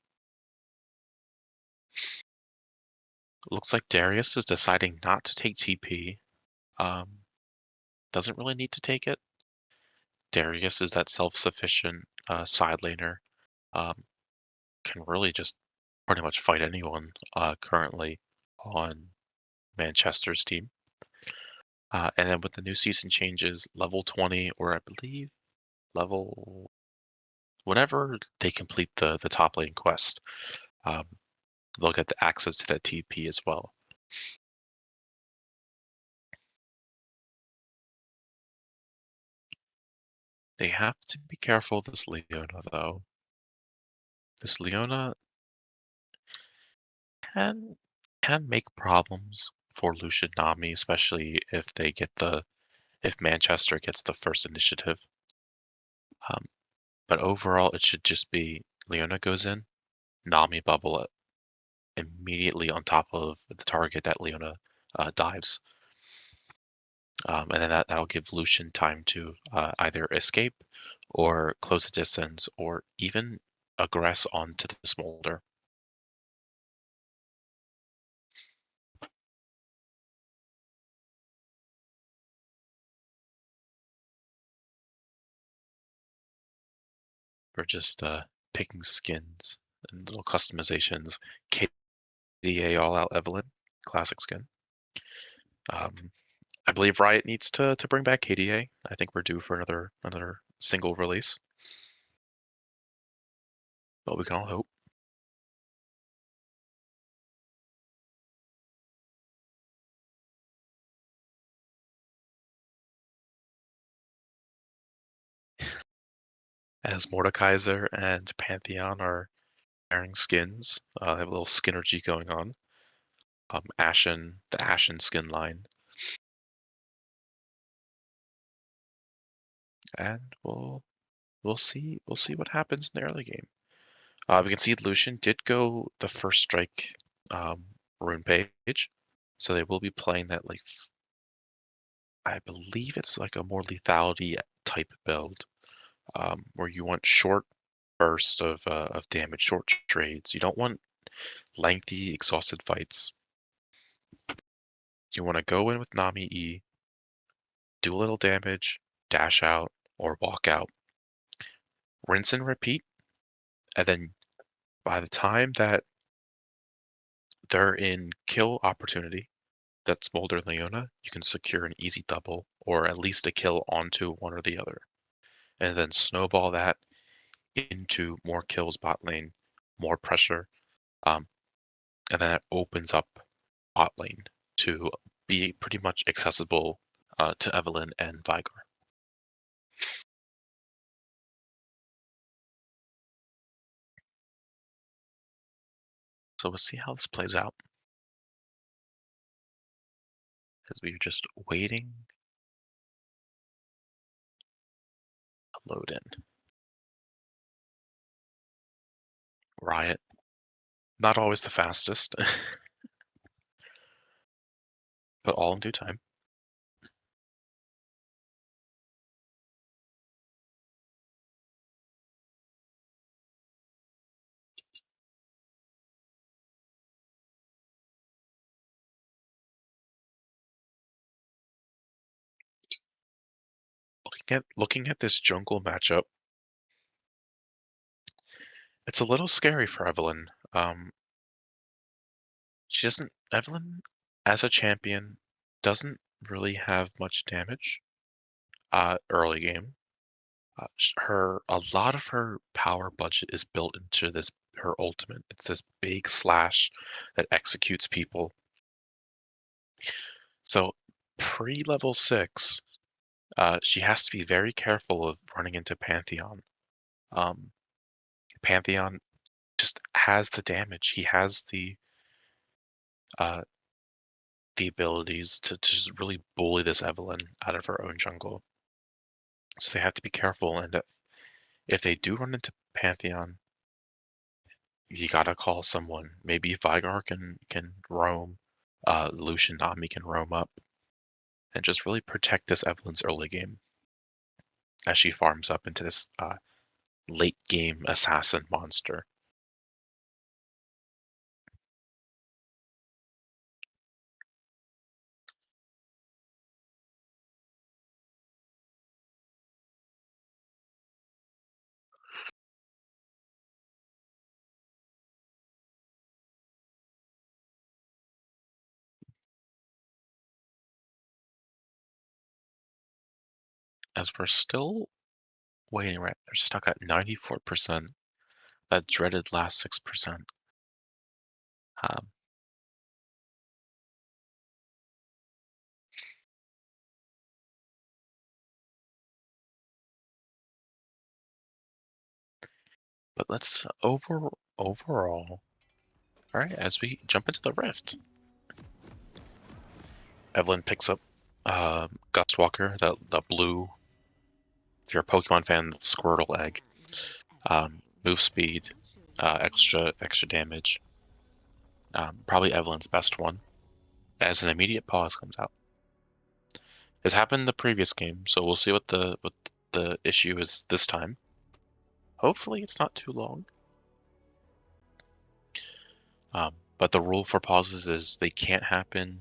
Looks like Darius is deciding not to take TP. Um, doesn't really need to take it. Darius is that self-sufficient side laner. Um, can really just pretty much fight anyone currently on Manchester's team. And then with the new season changes, level 20, or I believe level whenever they complete the top lane quest, um, they'll get the access to that TP as well. They have to be careful of this Leona though. This Leona can can make problems for Lucian Nami, especially if Manchester gets the first initiative. Um, but overall, it should just be Leona goes in, Nami bubble it immediately on top of the target that Leona dives. And then that'll give Lucian time to either escape or close the distance or even aggress onto the smolder. Or just picking skins and little customizations. KDA All Out Evelynn, classic skin. Um, I believe Riot needs to bring back KDA. I think we're due for another single release, but we can all hope. As Mordekaiser and Pantheon are wearing skins, they have a little Skinergy going on. The Ashen skin line, and we'll see what happens in the early game. We can see Lucian did go the first strike rune page, so they will be playing that like I believe it's like a more lethality type build, where you want short bursts of damage, short trades. You don't want lengthy, exhausted fights. You want to go in with Nami E, do a little damage, dash out, or walk out, rinse and repeat, and then by the time that they're in kill opportunity, that Smolder Leona, you can secure an easy double or at least a kill onto one or the other. And then snowball that into more kills bot lane, more pressure, um, and then it opens up bot lane to be pretty much accessible to Evelynn and Veigar. So we'll see how this plays out as we're just waiting to load in. Riot, not always the fastest, but all in due time. Looking at this jungle matchup, it's a little scary for Evelynn. She doesn't Evelynn, as a champion, doesn't really have much damage early game. Her a lot of her power budget is built into this her ultimate. It's this big slash that executes people. So pre-level 6, she has to be very careful of running into Pantheon. Um, Pantheon just has the damage. He has uh, the abilities to just really bully this Evelynn out of her own jungle. So they have to be careful. And if they do run into Pantheon, you gotta call someone. Maybe Veigar can roam. Lucian Nami can roam up and just really protect this Evelyn's early game as she farms up into this late game assassin monster. As we're still waiting, right? They're stuck at 94%. That dreaded last 6%. Um, but let's overall, all right, as we jump into the rift, Evelyn picks up Gustwalker, the blue. If you're a Pokemon fan, the Squirtle egg. Move speed, extra damage. Probably Evelyn's best one, as an immediate pause comes out. It's happened in the previous game, so we'll see what the issue is this time. Hopefully, it's not too long. But the rule for pauses is they can't happen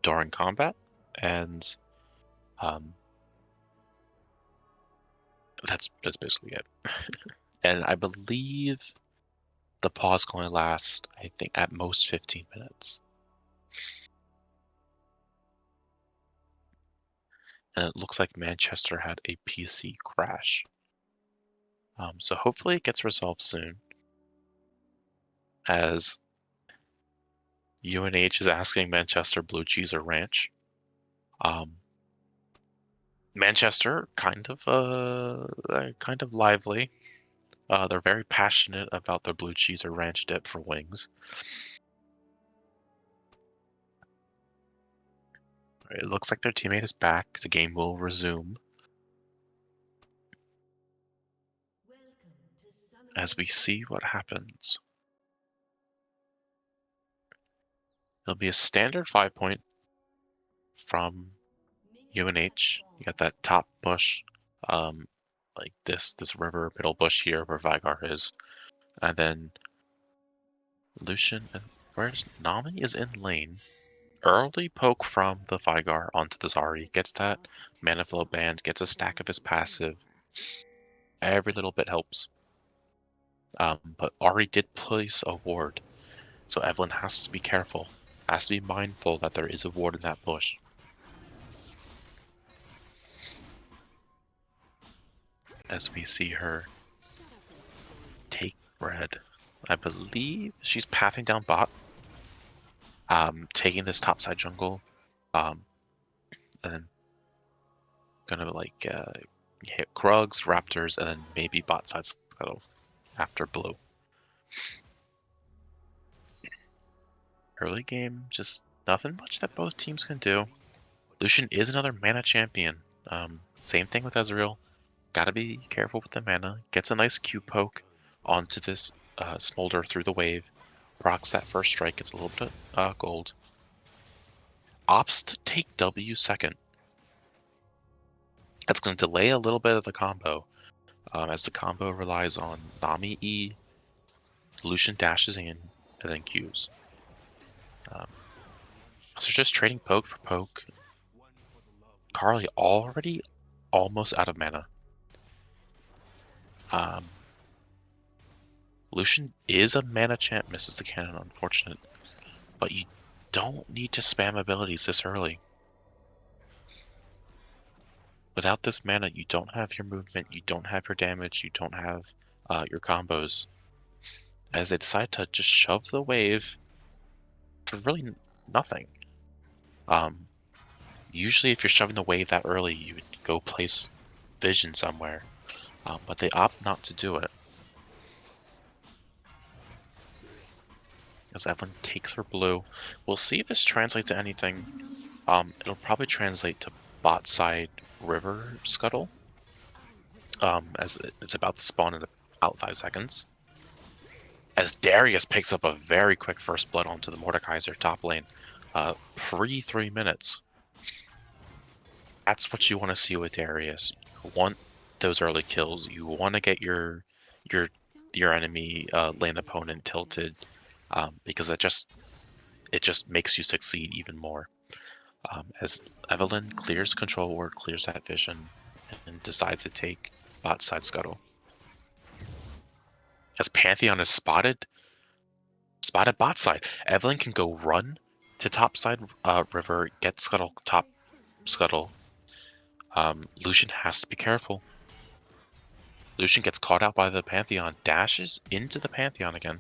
during combat, and that's basically it. And I believe the pause can only last, I think, at most 15 minutes. And it looks like Manchester had a PC crash. So hopefully it gets resolved soon, as UNH is asking Manchester blue cheese or ranch. Manchester kind of lively. They're very passionate about their blue cheese or ranch dip for wings. It looks like their teammate is back. The game will resume as we see what happens. It'll be a standard 5-point from UNH. You got that top bush, like this river middle bush here where Vigar is, and then Lucian and where's Nami is in lane. Early poke from the Vigar onto the Zari, gets that mana flow band, gets a stack of his passive. Every little bit helps. But Ahri did place a ward, so Evelyn has to be careful, has to be mindful that there is a ward in that bush. As we see her take red. I believe she's pathing down bot, taking this topside jungle, and then gonna like hit Krugs, Raptors, and then maybe bot side Scuttle after blue. Early game, just nothing much that both teams can do. Lucian is another mana champion. Same thing with Ezreal. Gotta be careful with the mana. Gets a nice Q poke onto this Smolder through the wave. Procs that first strike, gets a little bit of gold. Opts to take W second. That's going to delay a little bit of the combo, as the combo relies on Nami E, Lucian dashes in, and then Qs. So just trading poke for poke. Carly already almost out of mana. Lucian is a mana champ, misses the cannon, unfortunate. But you don't need to spam abilities this early. Without this mana, you don't have your movement, you don't have your damage, you don't have your combos. As they decide to just shove the wave for really nothing. Usually if you're shoving the wave that early, you would go place vision somewhere. But they opt not to do it. As Evelyn takes her blue. We'll see if this translates to anything. It'll probably translate to bot side river scuttle. As it's about to spawn in about 5 seconds. As Darius picks up a very quick first blood onto the Mordekaiser top lane. Pre 3 minutes. That's what you want to see with Darius. You want those early kills. You want to get your your enemy lane opponent tilted, because it just makes you succeed even more. As Evelynn clears control ward, clears that vision, and decides to take bot side scuttle. As Pantheon is spotted bot side, Evelynn can go run to top side river, get scuttle top scuttle. Lucian has to be careful. Lucian gets caught out by the Pantheon, dashes into the Pantheon again.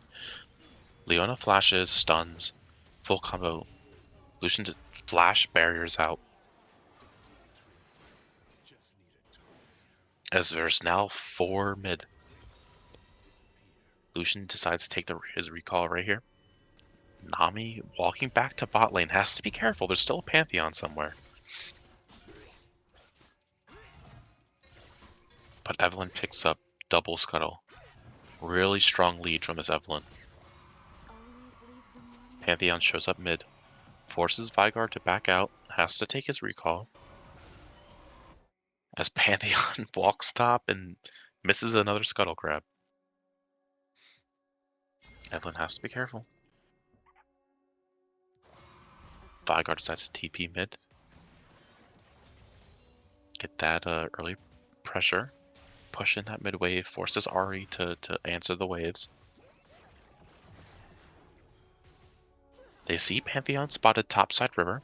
Leona flashes, stuns, full combo. Lucian flash barriers out. As there's now 4 mid. Lucian decides to take his recall right here. Nami walking back to bot lane, has to be careful. There's still a Pantheon somewhere. But Evelynn picks up double scuttle. Really strong lead from this Evelynn. Pantheon shows up mid. Forces Veigar to back out. Has to take his recall. As Pantheon walks top and misses another scuttle grab. Evelynn has to be careful. Veigar decides to TP mid. Get that early pressure. Push in that mid wave. Forces Ahri to answer the waves. They see Pantheon spotted topside river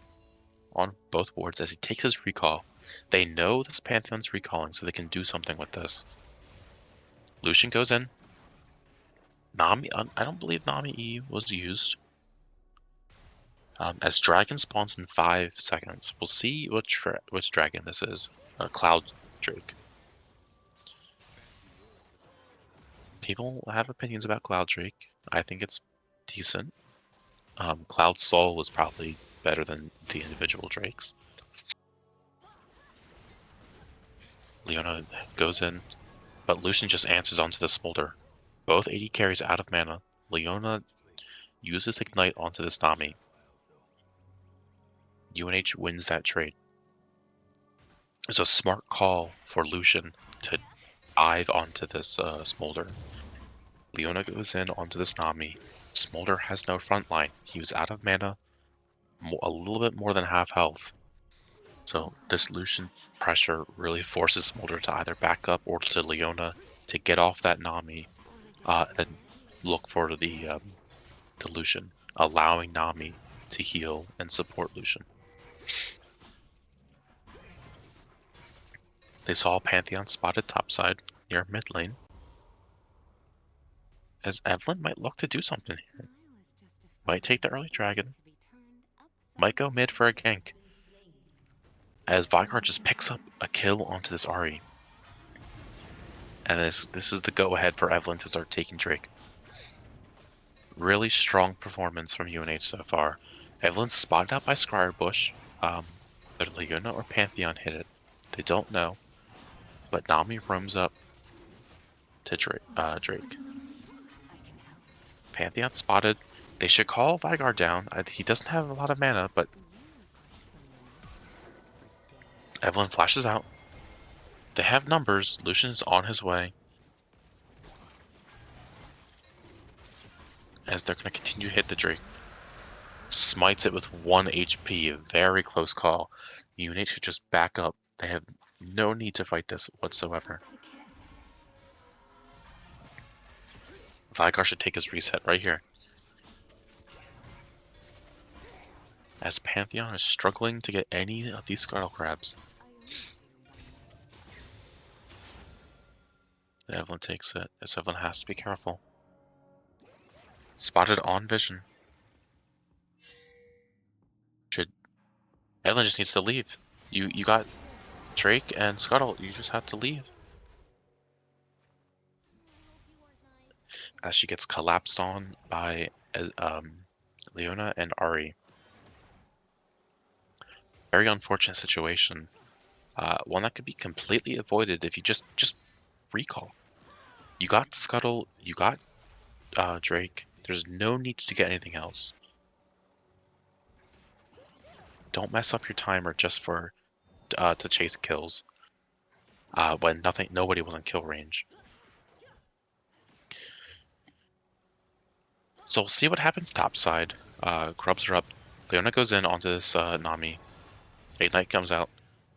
on both wards as he takes his recall. They know this Pantheon's recalling, so they can do something with this. Lucian goes in. Nami, I don't believe Nami E was used. As Dragon spawns in 5 seconds, we'll see which dragon this is. Cloud Drake. People have opinions about Cloud Drake. I think it's decent. Cloud Soul was probably better than the individual Drakes. Leona goes in, but Lucian just answers onto the Smolder. Both AD carries out of mana. Leona uses Ignite onto this Nami. UNH wins that trade. It's a smart call for Lucian to dive onto this Smolder. Leona goes in onto this Nami. Smolder has no front line. He was out of mana, a little bit more than half health. So this Lucian pressure really forces Smolder to either back up or to Leona to get off that Nami, then look for the Lucian, allowing Nami to heal and support Lucian. They saw Pantheon spotted topside near mid lane. As Evelynn might look to do something here. Might take the early dragon. Might go mid for a gank. As Veigar just picks up a kill onto this Ahri. And this is the go-ahead for Evelynn to start taking Drake. Really strong performance from UNH so far. Evelynn's spotted out by Scryerbush. Whether Leona or Pantheon hit it, they don't know. But Nami roams up to Drake. Pantheon spotted. They should call Veigar down. He doesn't have a lot of mana, but Evelynn flashes out. They have numbers. Lucian's on his way. As they're going to continue to hit the Drake. Smites it with 1 HP. A very close call. UNH should just back up. They have no need to fight this whatsoever. Veigar should take his reset right here. As Pantheon is struggling to get any of these Scuttle Crabs. Evelynn takes it, as Evelynn has to be careful. Spotted on vision. Evelynn just needs to leave. You got Drake and Scuttle, you just have to leave. As she gets collapsed on by Leona and Ahri. Very unfortunate situation. One that could be completely avoided if you just recall. You got Scuttle, you got Drake. There's no need to get anything else. don't mess up your timer just for to chase kills when nobody was in kill range. So we'll see what happens topside. Grubs are up. Leona goes in onto this Nami. Ignite comes out.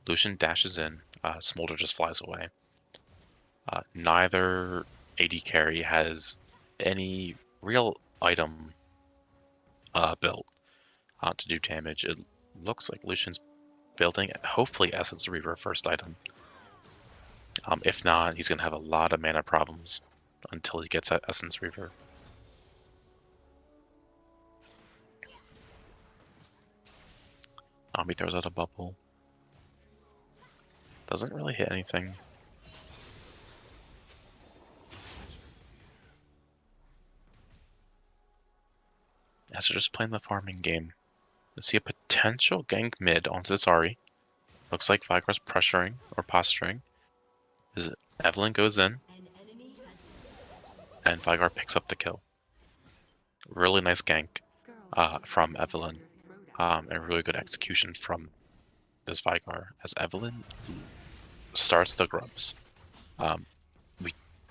Lucian dashes in. Smolder just flies away. Neither AD carry has any real item built to do damage. It looks like Lucian's building, hopefully, Essence Reaver first item. If not, he's going to have a lot of mana problems until he gets that Essence Reaver. Nami throws out a bubble. Doesn't really hit anything. As they're just playing the farming game. Let's see a potential gank mid onto this Ahri. Looks like Vigar's pressuring or posturing. Evelynn goes in, and Vigar picks up the kill. Really nice gank from Evelynn, and really good execution from this Vigar as Evelynn starts the grubs.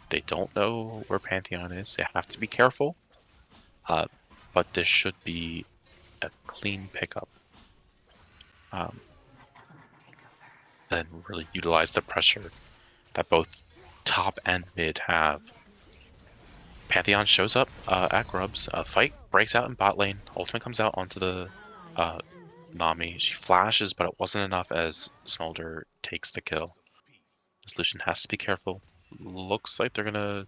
They don't know where Pantheon is. They have to be careful, but this should be a clean pickup. And really utilize the pressure that both top and mid have. Pantheon shows up at Grubs. Fight breaks out in bot lane. Ultimate comes out onto the Nami. She flashes, but it wasn't enough as Smolder takes the kill. This Lucian has to be careful. Looks like they're gonna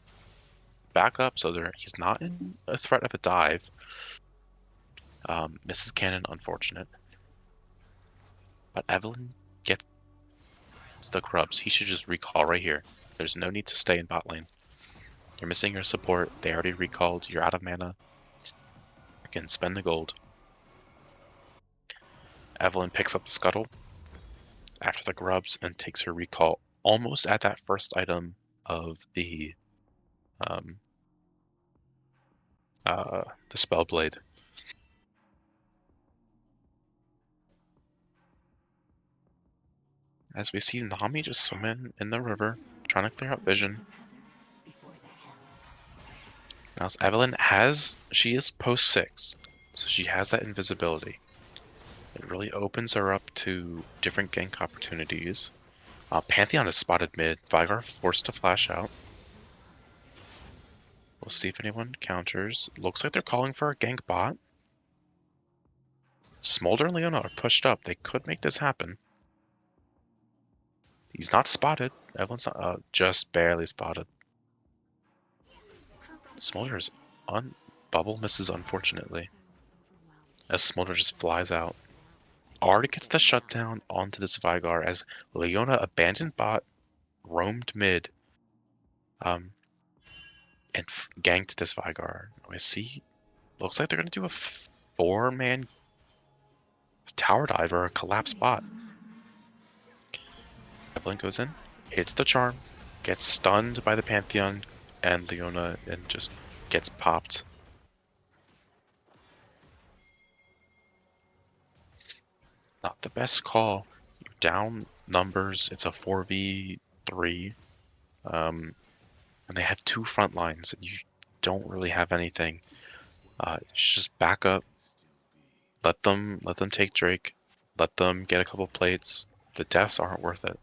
back up, so he's not in a threat of a dive. Mrs. Cannon, unfortunate. But Evelynn gets the Grubs. He should just recall right here. There's no need to stay in bot lane. You're missing your support. They already recalled. You're out of mana. Again, spend the gold. Evelynn picks up the scuttle after the grubs and takes her recall almost at that first item of the Spellblade. As we see Nami just swimming in the river, trying to clear out vision. Now Evelynn she is post 6, so she has that invisibility. It really opens her up to different gank opportunities. Pantheon is spotted mid. Vigar forced to flash out. We'll see if anyone counters. Looks like they're calling for a gank bot. Smolder and Leona are pushed up. They could make this happen. He's not spotted. Evelynn's not, just barely spotted. Smolder's on bubble misses, unfortunately. As Smolder just flies out. Already gets the shutdown onto this Vigar as Leona abandoned bot, roamed mid, and ganked this Vigar. I see. Looks like they're going to do a 4-man tower dive or a collapse bot. Evelynn goes in, hits the charm, gets stunned by the Pantheon and Leona, and just gets popped. Not the best call. You're down numbers. It's a 4v3. And they have 2 front lines, and you don't really have anything. Just back up. Let them take Drake. Let them get a couple plates. The deaths aren't worth it.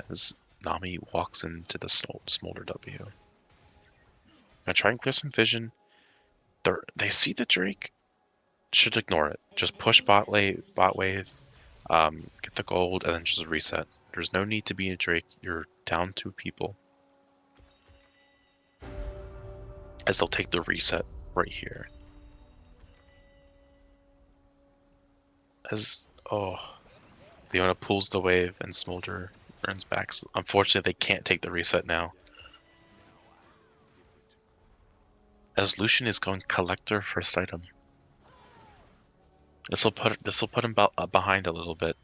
As Nami walks into the Smolder W. Gonna try and clear some vision. They see the Drake. Should ignore it. Just push bot wave, get the gold, and then just reset. There's no need to be a Drake. You're down 2 people. As they'll take the reset right here. Leona pulls the wave and Smolder turns back. Unfortunately, they can't take the reset now. As Lucian is going Collector first item. This will put him behind a little bit.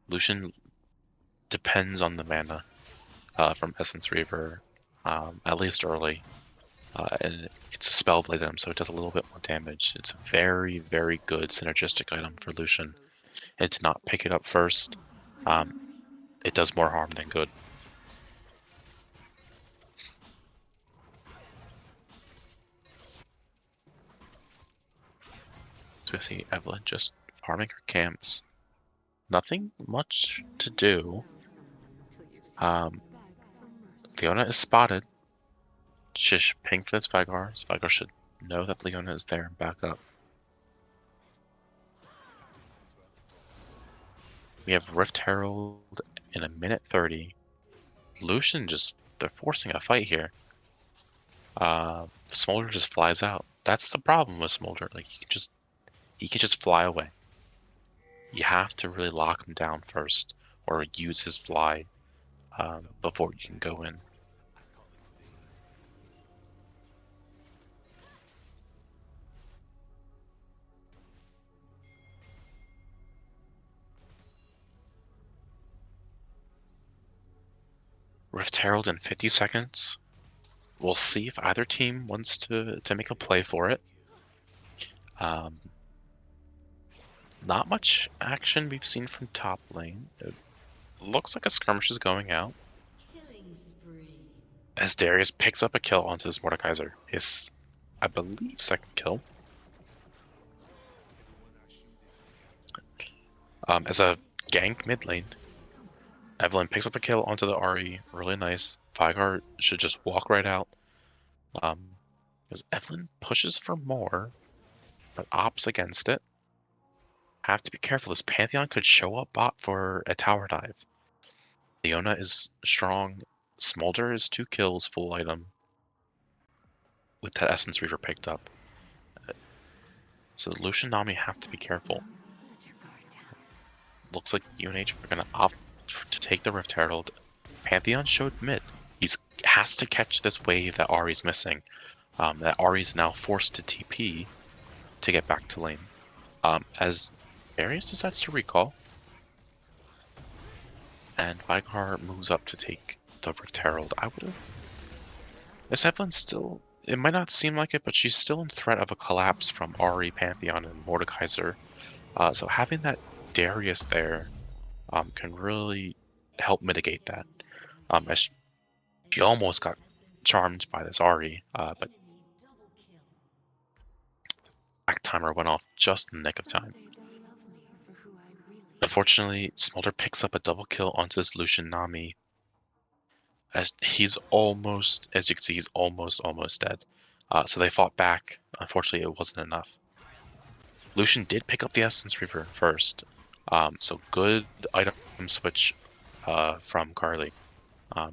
Lucian depends on the mana from Essence Reaver, at least early. and it's a spell blade item, so it does a little bit more damage. It's a very, very good synergistic item for Lucian. And to not pick it up first, um, it does more harm than good. So we see Evelynn just farming her camps. Nothing much to do. Leona is spotted. Just ping for this Veigar. This Veigar should know that Leona is there and back up. We have Rift Herald in a minute 30. Lucian they're forcing a fight here. Smolder just flies out. That's the problem with Smolder. Like he can just fly away. You have to really lock him down first, or use his fly before you can go in. Rift Herald in 50 seconds. We'll see if either team wants to make a play for it. Not much action we've seen from top lane. It looks like a skirmish is going out. As Darius picks up a kill onto this Mordekaiser. His, I believe, second kill. As a gank mid lane, Evelynn picks up a kill onto the RE. Really nice. Veigar should just walk right out. As Evelynn pushes for more, but opts against it. Have to be careful. This Pantheon could show up bot for a tower dive. Leona is strong. Smolder is 2 kills, full item. With that Essence Reaver picked up. So Lucian Nami have to be careful. Looks like UNH are going to opt to take the Rift Herald. Pantheon showed mid. He has to catch this wave that Ahri's missing. That Ahri's now forced to TP to get back to lane. As Darius decides to recall, and Veigar moves up to take the Rift Herald. I would have. Is Evelynn still? It might not seem like it, but she's still in threat of a collapse from Ahri, Pantheon, and Mordekaiser. So having that Darius there can really help mitigate that. As she almost got charmed by this Ahri, but back timer went off just in the nick of time. Unfortunately, Smolder picks up a double kill onto this Lucian Nami. As he's almost, as you can see, he's almost dead. So they fought back. Unfortunately, it wasn't enough. Lucian did pick up the Essence Reaper first. So good item switch from Carly.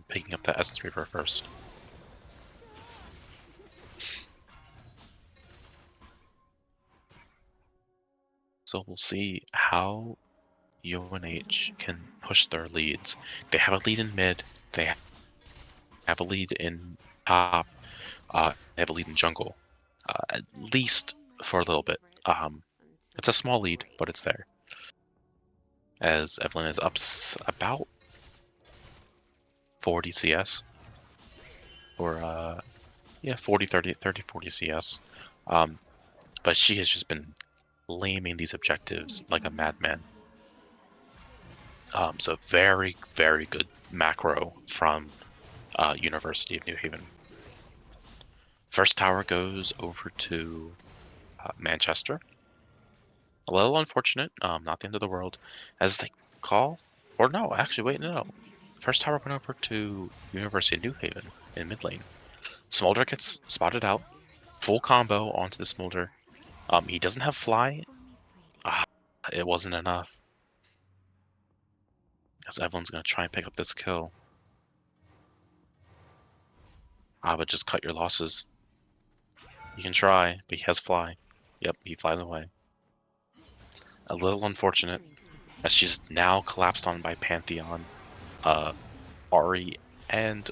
Picking up the Essence Reaper first. So we'll see how UNH can push their leads. They have a lead in mid. They have a lead in top. They have a lead in jungle. At least for a little bit. It's a small lead, but it's there. As Evelynn is up about 40 CS. Or, yeah, 40, 40 CS. But she has just been laming these objectives like a madman. So very, very good macro from University of New Haven. First tower goes over to Manchester. A little unfortunate, not the end of the world, as they call, or no, actually, wait, no. First tower went over to University of New Haven in mid lane. Smolder gets spotted out, full combo onto the Smolder. He doesn't have fly. It wasn't enough. As Evelynn's gonna try and pick up this kill. I would just cut your losses. You can try, but he has fly. Yep, he flies away. A little unfortunate, as she's now collapsed on by Pantheon, Ahri, and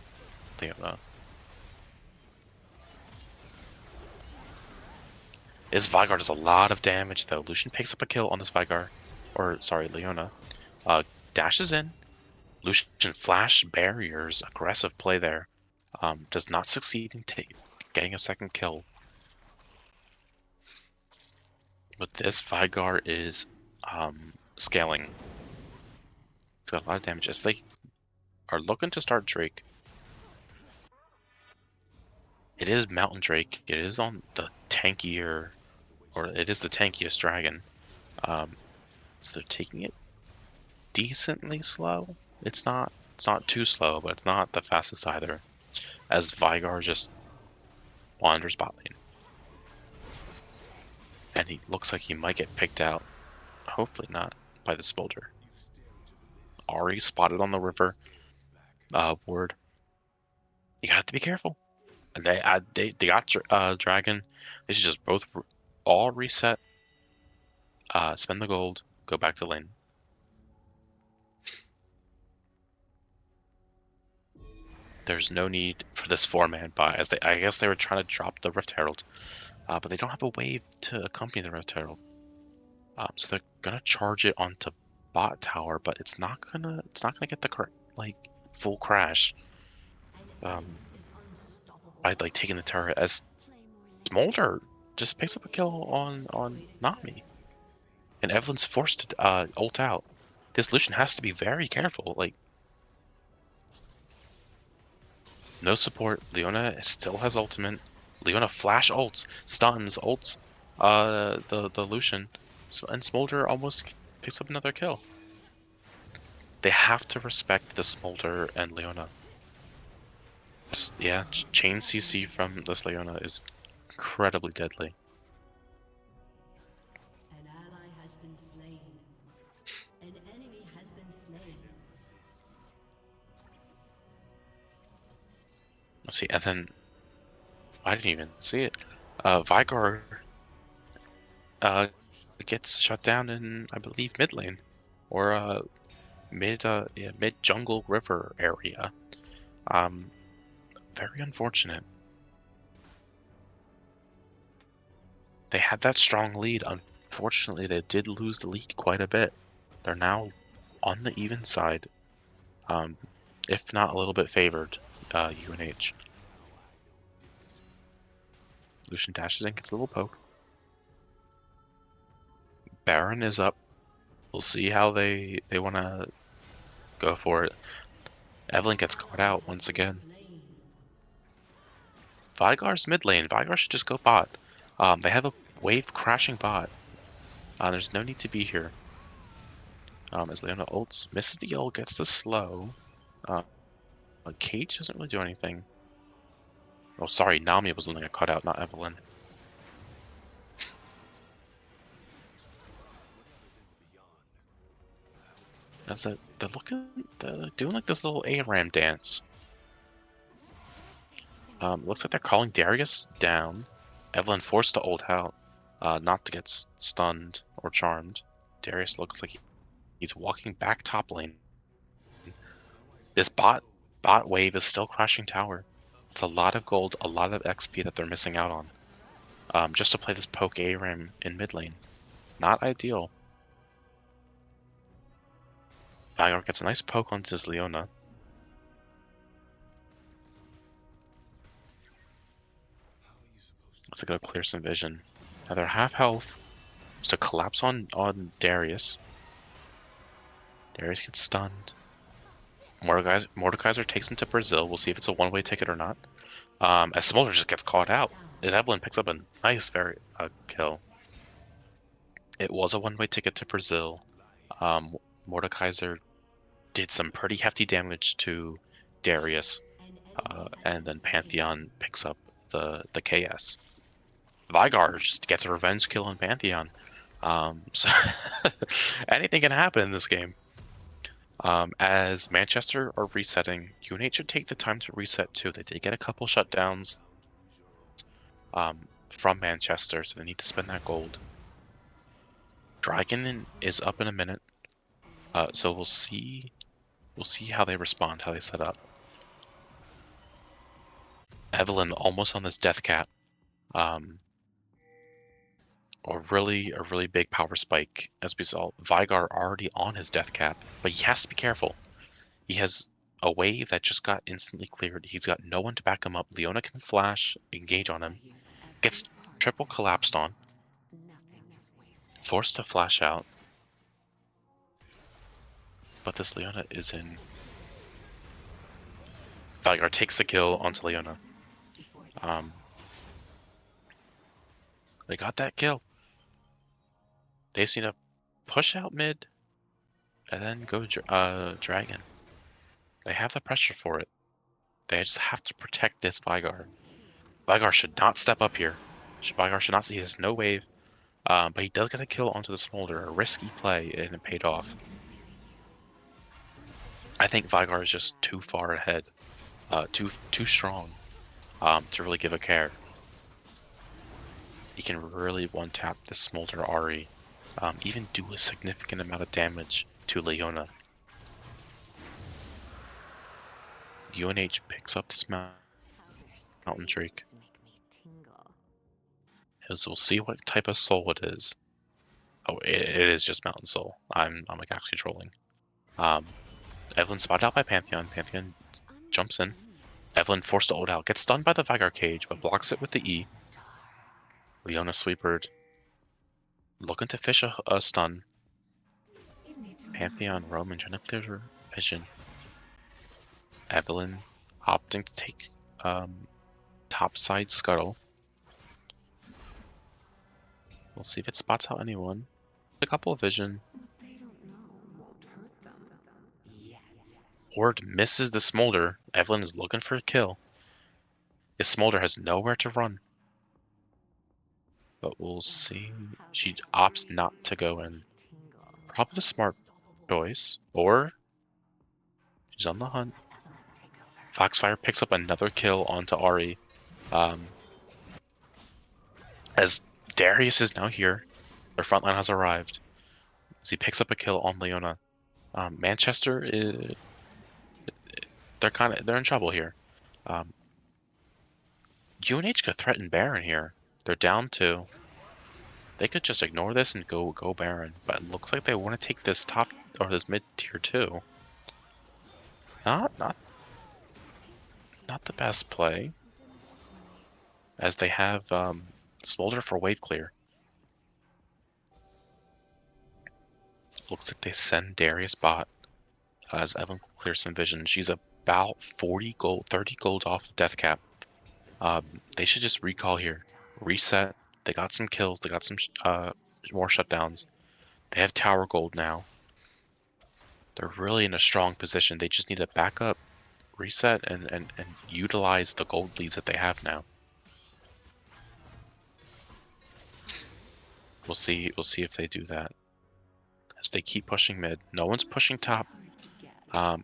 Leona. This Veigar does a lot of damage, though. Lucian picks up a kill on this Veigar, or sorry, Leona. Dashes in. Lucian flash barriers, aggressive play there. Does not succeed in getting a second kill. But this Vygar is scaling. It's got a lot of damage. As they are looking to start Drake. It is Mountain Drake. It is on the tankier, or it is the tankiest dragon. So they're taking it decently slow. It's not too slow, but it's not the fastest either. As Vygar just wanders bot lane. And he looks like he might get picked out. Hopefully not by the Smolder. Ahri spotted on the river. Ward. You have to be careful. They got Dragon. They should just both all reset. Spend the gold. Go back to lane. There's no need for this 4-man buy, as I guess they were trying to drop the Rift Herald, but they don't have a wave to accompany the Rift Herald. So they're gonna charge it onto bot tower, but it's not gonna get the correct full crash. By taking the turret, as Smolder just picks up a kill on Nami, and Evelyn's forced to ult out. This Lucian has to be very careful. No support. Leona still has ultimate. Leona flash ults, stuns, ults the Lucian. And Smolder almost picks up another kill. They have to respect the Smolder and Leona. Yeah, chain CC from this Leona is incredibly deadly. An ally has been slain. An enemy has been slain. Let's see, and then I didn't even see it. Vygar gets shut down in, I believe, mid lane, or mid jungle river area. Very unfortunate. They had that strong lead. Unfortunately, they did lose the lead quite a bit. They're now on the even side, if not a little bit favored. UNH. Lucian dashes in, gets a little poke. Baron is up. We'll see how they want to go for it. Evelyn gets caught out once again. Vygar's mid lane. Vygar should just go bot. They have a wave crashing bot. There's no need to be here. As Leona ults, misses the ult, gets the slow. Cage doesn't really do anything. Oh, sorry, Nami was the one that got caught out, not Evelyn. As they're doing this little ARAM dance. Looks like they're calling Darius down. Evelyn forced to ult out, not to get stunned or charmed. Darius looks like he's walking back top lane. This bot wave is still crashing tower. It's a lot of gold, a lot of XP that they're missing out on. Just to play this poke ARAM in mid lane. Not ideal. Vygar gets a nice poke onto this Leona. Looks like it'll clear some vision. Now they're half health. So collapse on Darius. Darius gets stunned. Mordekaiser takes him to Brazil. We'll see if it's a one-way ticket or not. As Smolder just gets caught out. And Evelyn picks up a nice kill. It was a one-way ticket to Brazil. Mordekaiser did some pretty hefty damage to Darius. And then Pantheon picks up the KS. Vygar just gets a revenge kill on Pantheon. So anything can happen in this game. As Manchester are resetting, UNH should take the time to reset too. They did get a couple shutdowns from Manchester, so they need to spend that gold. Dragon is up in a minute, so we'll see how they respond, how they set up. Evelyn almost on this death cap. A really big power spike, as we saw. Vygar already on his death cap, but he has to be careful. He has a wave that just got instantly cleared. He's got no one to back him up. Leona can flash, engage on him. Gets triple collapsed on. Forced to flash out. But this Leona is in. Veigar takes the kill onto Leona. They got that kill. They just need to push out mid and then go Dragon. They have the pressure for it. They just have to protect this Veigar. Veigar should not step up here. Veigar should not see. He has no wave. But he does get a kill onto the Smolder. A risky play, and it paid off. I think Veigar is just too far ahead. Too strong to really give a care. He can really one-tap the Smolder Ahri. Even do a significant amount of damage to Leona. UNH picks up this Mountain Drake. As we'll see what type of soul it is. Oh, it is just Mountain Soul. I'm like actually trolling. Evelyn spotted out by Pantheon. Pantheon jumps in. Evelyn forced to ult out. Gets stunned by the Veigar cage, but blocks it with the E. Leona sweepered. Looking to fish a stun. Pantheon Roman trying to clear her vision. Evelyn opting to take topside scuttle. We'll see if it spots out anyone. A couple of vision. Horde misses the Smolder. Evelyn is looking for a kill. The Smolder has nowhere to run. But we'll see. She opts not to go in. Probably the smart choice. Or she's on the hunt. Foxfire picks up another kill onto Ahri. As Darius is now here. Their frontline has arrived. As he picks up a kill on Leona. Manchester is... They're in trouble here. UNH could threaten Baron here. They're down 2. They could just ignore this and go Baron, but it looks like they want to take this top or this mid tier 2. Not the best play, as they have Smolder for wave clear. Looks like they send Darius bot as Evelyn clears some vision. She's about 30 gold off of death cap. They should just recall here, reset. They got some kills. They got some more shutdowns. They have tower gold now. They're really in a strong position. They just need to back up, reset, and utilize the gold leads that they have now. We'll see if they do that. As they keep pushing mid. No one's pushing top.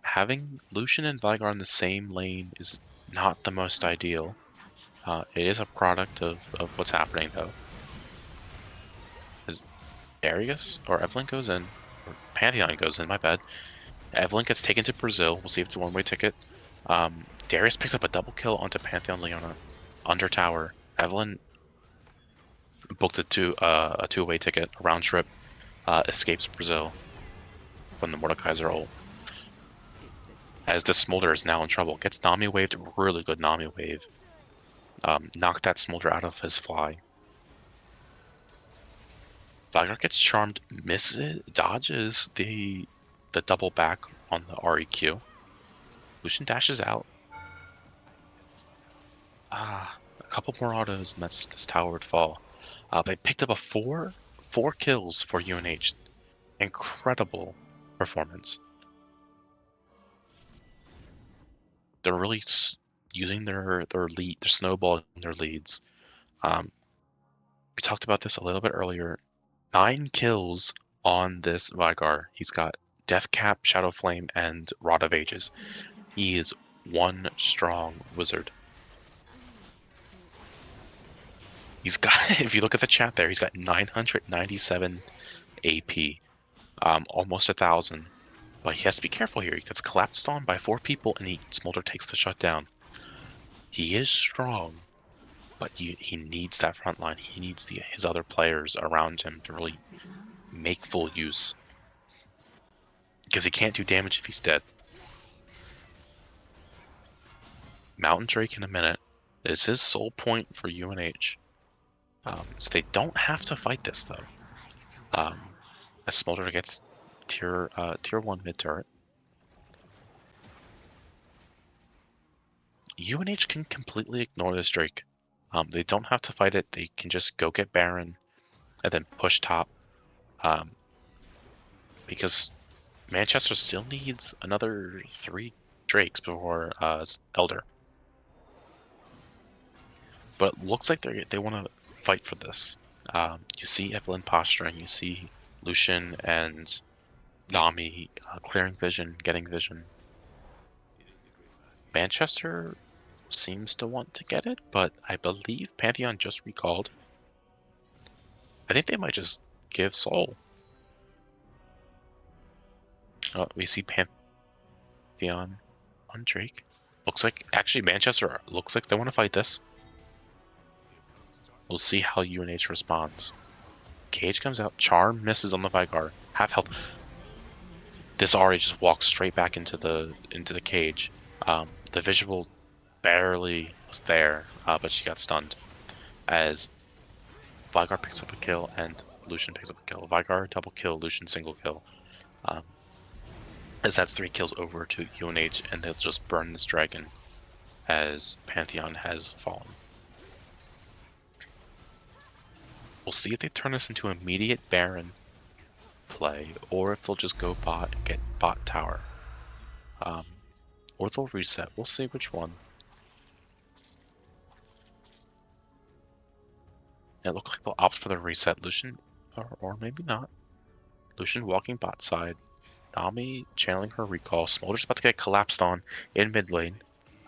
Having Lucian and Veigar in the same lane is not the most ideal. It is a product of what's happening though. As Darius or Evelyn goes in, or Pantheon goes in, my bad. Evelyn gets taken to Brazil. We'll see if it's a one-way ticket. Darius picks up a double kill onto Pantheon Leona under tower. Evelyn booked a two-way ticket, a round trip, escapes Brazil from the Mordekaiser ult. As the Smolder is now in trouble, gets Nami waved, really good Nami wave. Knocked that Smolder out of his fly. Veigar gets charmed, misses, dodges the double back on the REQ. Lucian dashes out. A couple more autos and this tower would fall. They picked up a four kills for UNH. Incredible performance. They're really using their snowball in their leads. We talked about this a little bit earlier. 9 kills on this Veigar. He's got Death Cap, Shadow Flame, and Rod of Ages. He is one strong wizard. He's got, if you look at the chat there, he's got 997 AP, almost 1,000. But he has to be careful here. He gets collapsed on by 4 people, and Smolder takes the shutdown. He is strong, but he needs that front line. He needs his other players around him to really make full use. Because he can't do damage if he's dead. Mountain Drake in a minute. This is soul point for UNH. So they don't have to fight this though. As Smolder gets tier 1 mid turret. UNH can completely ignore this Drake. They don't have to fight it. They can just go get Baron and then push top. Because Manchester still needs another 3 Drakes before Elder. But it looks like they want to fight for this. You see Evelynn posturing, you see Lucian and Nami clearing vision, getting vision. Manchester seems to want to get it, but I believe Pantheon just recalled. I think they might just give Soul. Oh, we see Pantheon on Drake. Looks like, actually, Manchester looks like they want to fight this. We'll see how UNH responds. Cage comes out. Charm misses on the Vygar. Half health. This Ahri just walks straight back into the cage. The visual barely was there, but she got stunned. As Vygar picks up a kill and Lucian picks up a kill. Vygar double kill, Lucian single kill. As that's 3 kills over to UNH, and they'll just burn this dragon as Pantheon has fallen. We'll see if they turn this into immediate Baron play, or if they'll just go bot and get bot tower. Or they'll reset. We'll see which one. It looks like they'll opt for the reset. Lucian, or maybe not. Lucian walking bot side. Nami channeling her recall. Smolder's about to get collapsed on in mid lane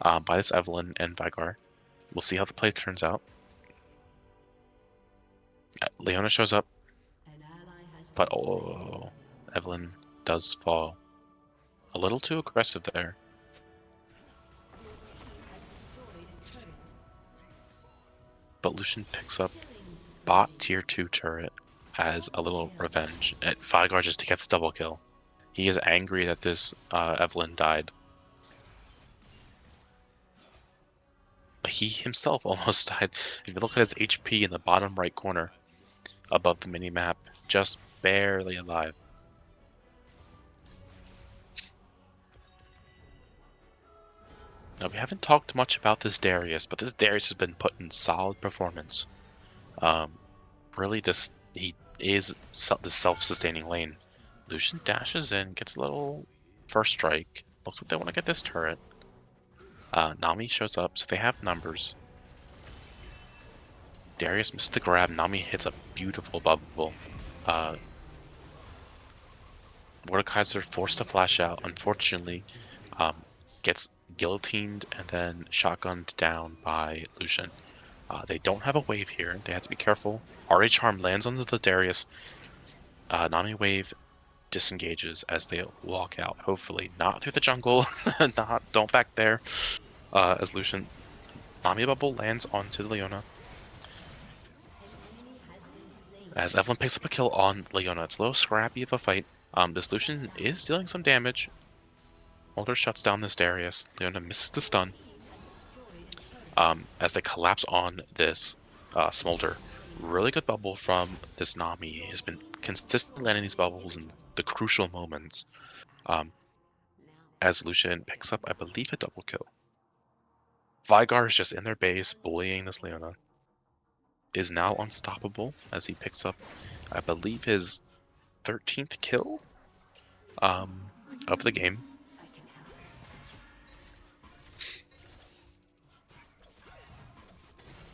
by this Evelynn and Vygar. We'll see how the play turns out. Leona shows up, but oh, Evelynn does fall. A little too aggressive there. But Lucian picks up bot tier 2 turret as a little revenge. Vygar just gets a double kill. He is angry that this Evelynn died. He himself almost died. If you look at his HP in the bottom right corner above the mini-map, just barely alive. Now, we haven't talked much about this Darius, but this Darius has been put in solid performance. Really, he is the self-sustaining lane. Lucian dashes in, gets a little first strike. Looks like they want to get this turret. Nami shows up, so they have numbers. Darius misses the grab. Nami hits a beautiful bubble. Mordekaiser forced to flash out. Unfortunately, gets guillotined and then shotgunned down by Lucian. They don't have a wave here. They have to be careful. RH Charm lands onto the Darius. Nami wave disengages as they walk out. Hopefully not through the jungle. Don't back there. As Lucian, Nami bubble lands onto Leona. As Evelynn picks up a kill on Leona. It's a little scrappy of a fight. This Lucian is dealing some damage. Mulder shuts down this Darius. Leona misses the stun. As they collapse on this Smolder. Really good bubble from this Nami. He has been consistently landing these bubbles in the crucial moments. As Lucian picks up, I believe, a double kill. Vygar is just in their base, bullying this Leona. Is now unstoppable as he picks up, I believe, his 13th kill of the game.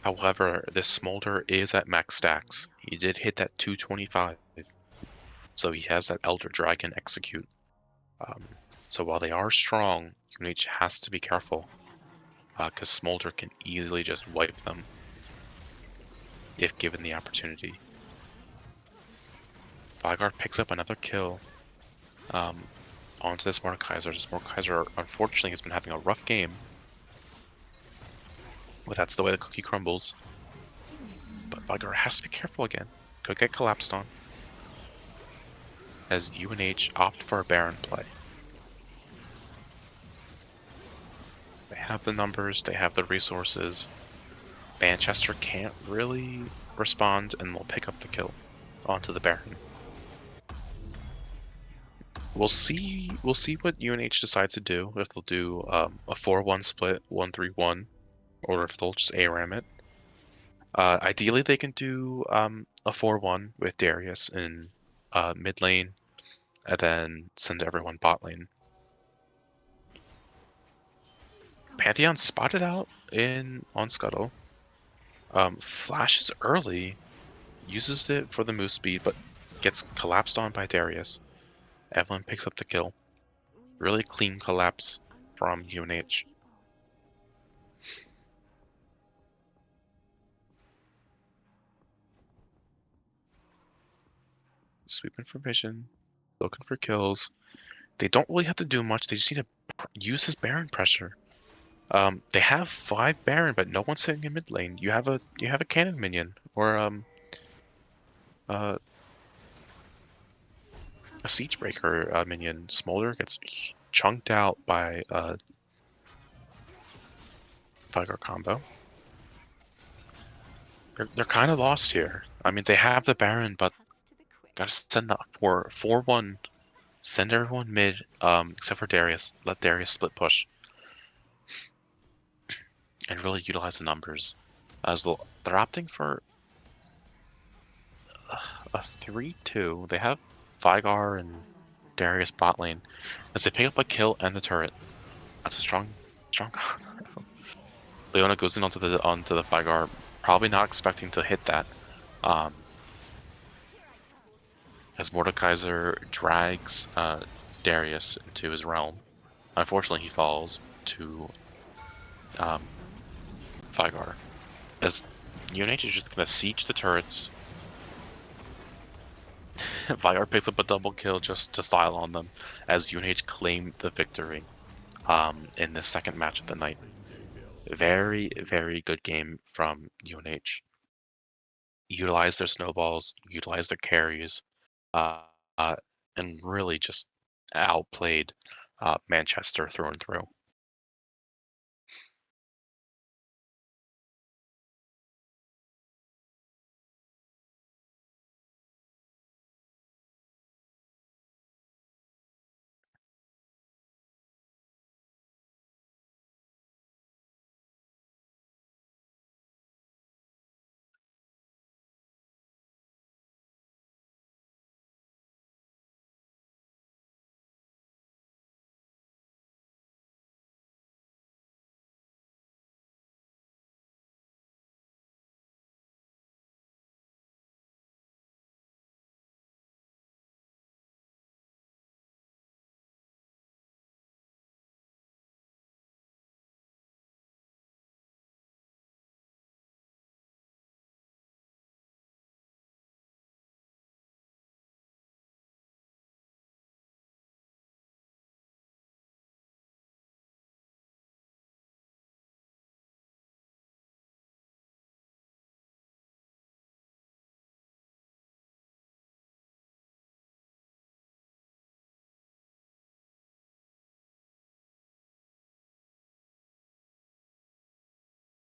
However, this Smolder is at max stacks. He did hit that 225, so he has that Elder Dragon execute. So while they are strong, UNH has to be careful, because Smolder can easily just wipe them if given the opportunity. Vygar picks up another kill onto this Mordekaiser. This Mordekaiser, unfortunately, has been having a rough game. But that's the way the cookie crumbles. But Vygar has to be careful again. Could get collapsed on. As UNH opt for a Baron play. They have the numbers, they have the resources. Manchester can't really respond and will pick up the kill onto the Baron. We'll see what UNH decides to do, if they'll do a 4-1 split, 1-3-1, or if they'll just ARAM it. Ideally, they can do a 4-1 with Darius in mid lane, and then send everyone bot lane. Pantheon spotted out on Scuttle. Flashes early, uses it for the move speed, but gets collapsed on by Darius. Evelynn picks up the kill. Really clean collapse from UNH. Sweeping for vision, looking for kills. They don't really have to do much. They just need to use his Baron pressure. They have 5 Baron, but no one's sitting in mid lane. You have a cannon minion or a siege breaker minion. Smolder gets chunked out by Vigar combo. They're kind of lost here. I mean, they have the Baron, but gotta send that 4-1. Send everyone mid, except for Darius. Let Darius split push. And really utilize the numbers. As they're opting for a 3-2. They have Vigar and Darius bot lane. As they pick up a kill and the turret. That's a strong. Leona goes in onto the Vigar, probably not expecting to hit that. As Mordekaiser drags Darius into his realm. Unfortunately, he falls to Vigar. As UNH is just going to siege the turrets. Vigar picks up a double kill just to style on them as UNH claim the victory in the second match of the night. Very, very good game from UNH. Utilize their snowballs, utilize their carries, and really just outplayed Manchester through and through.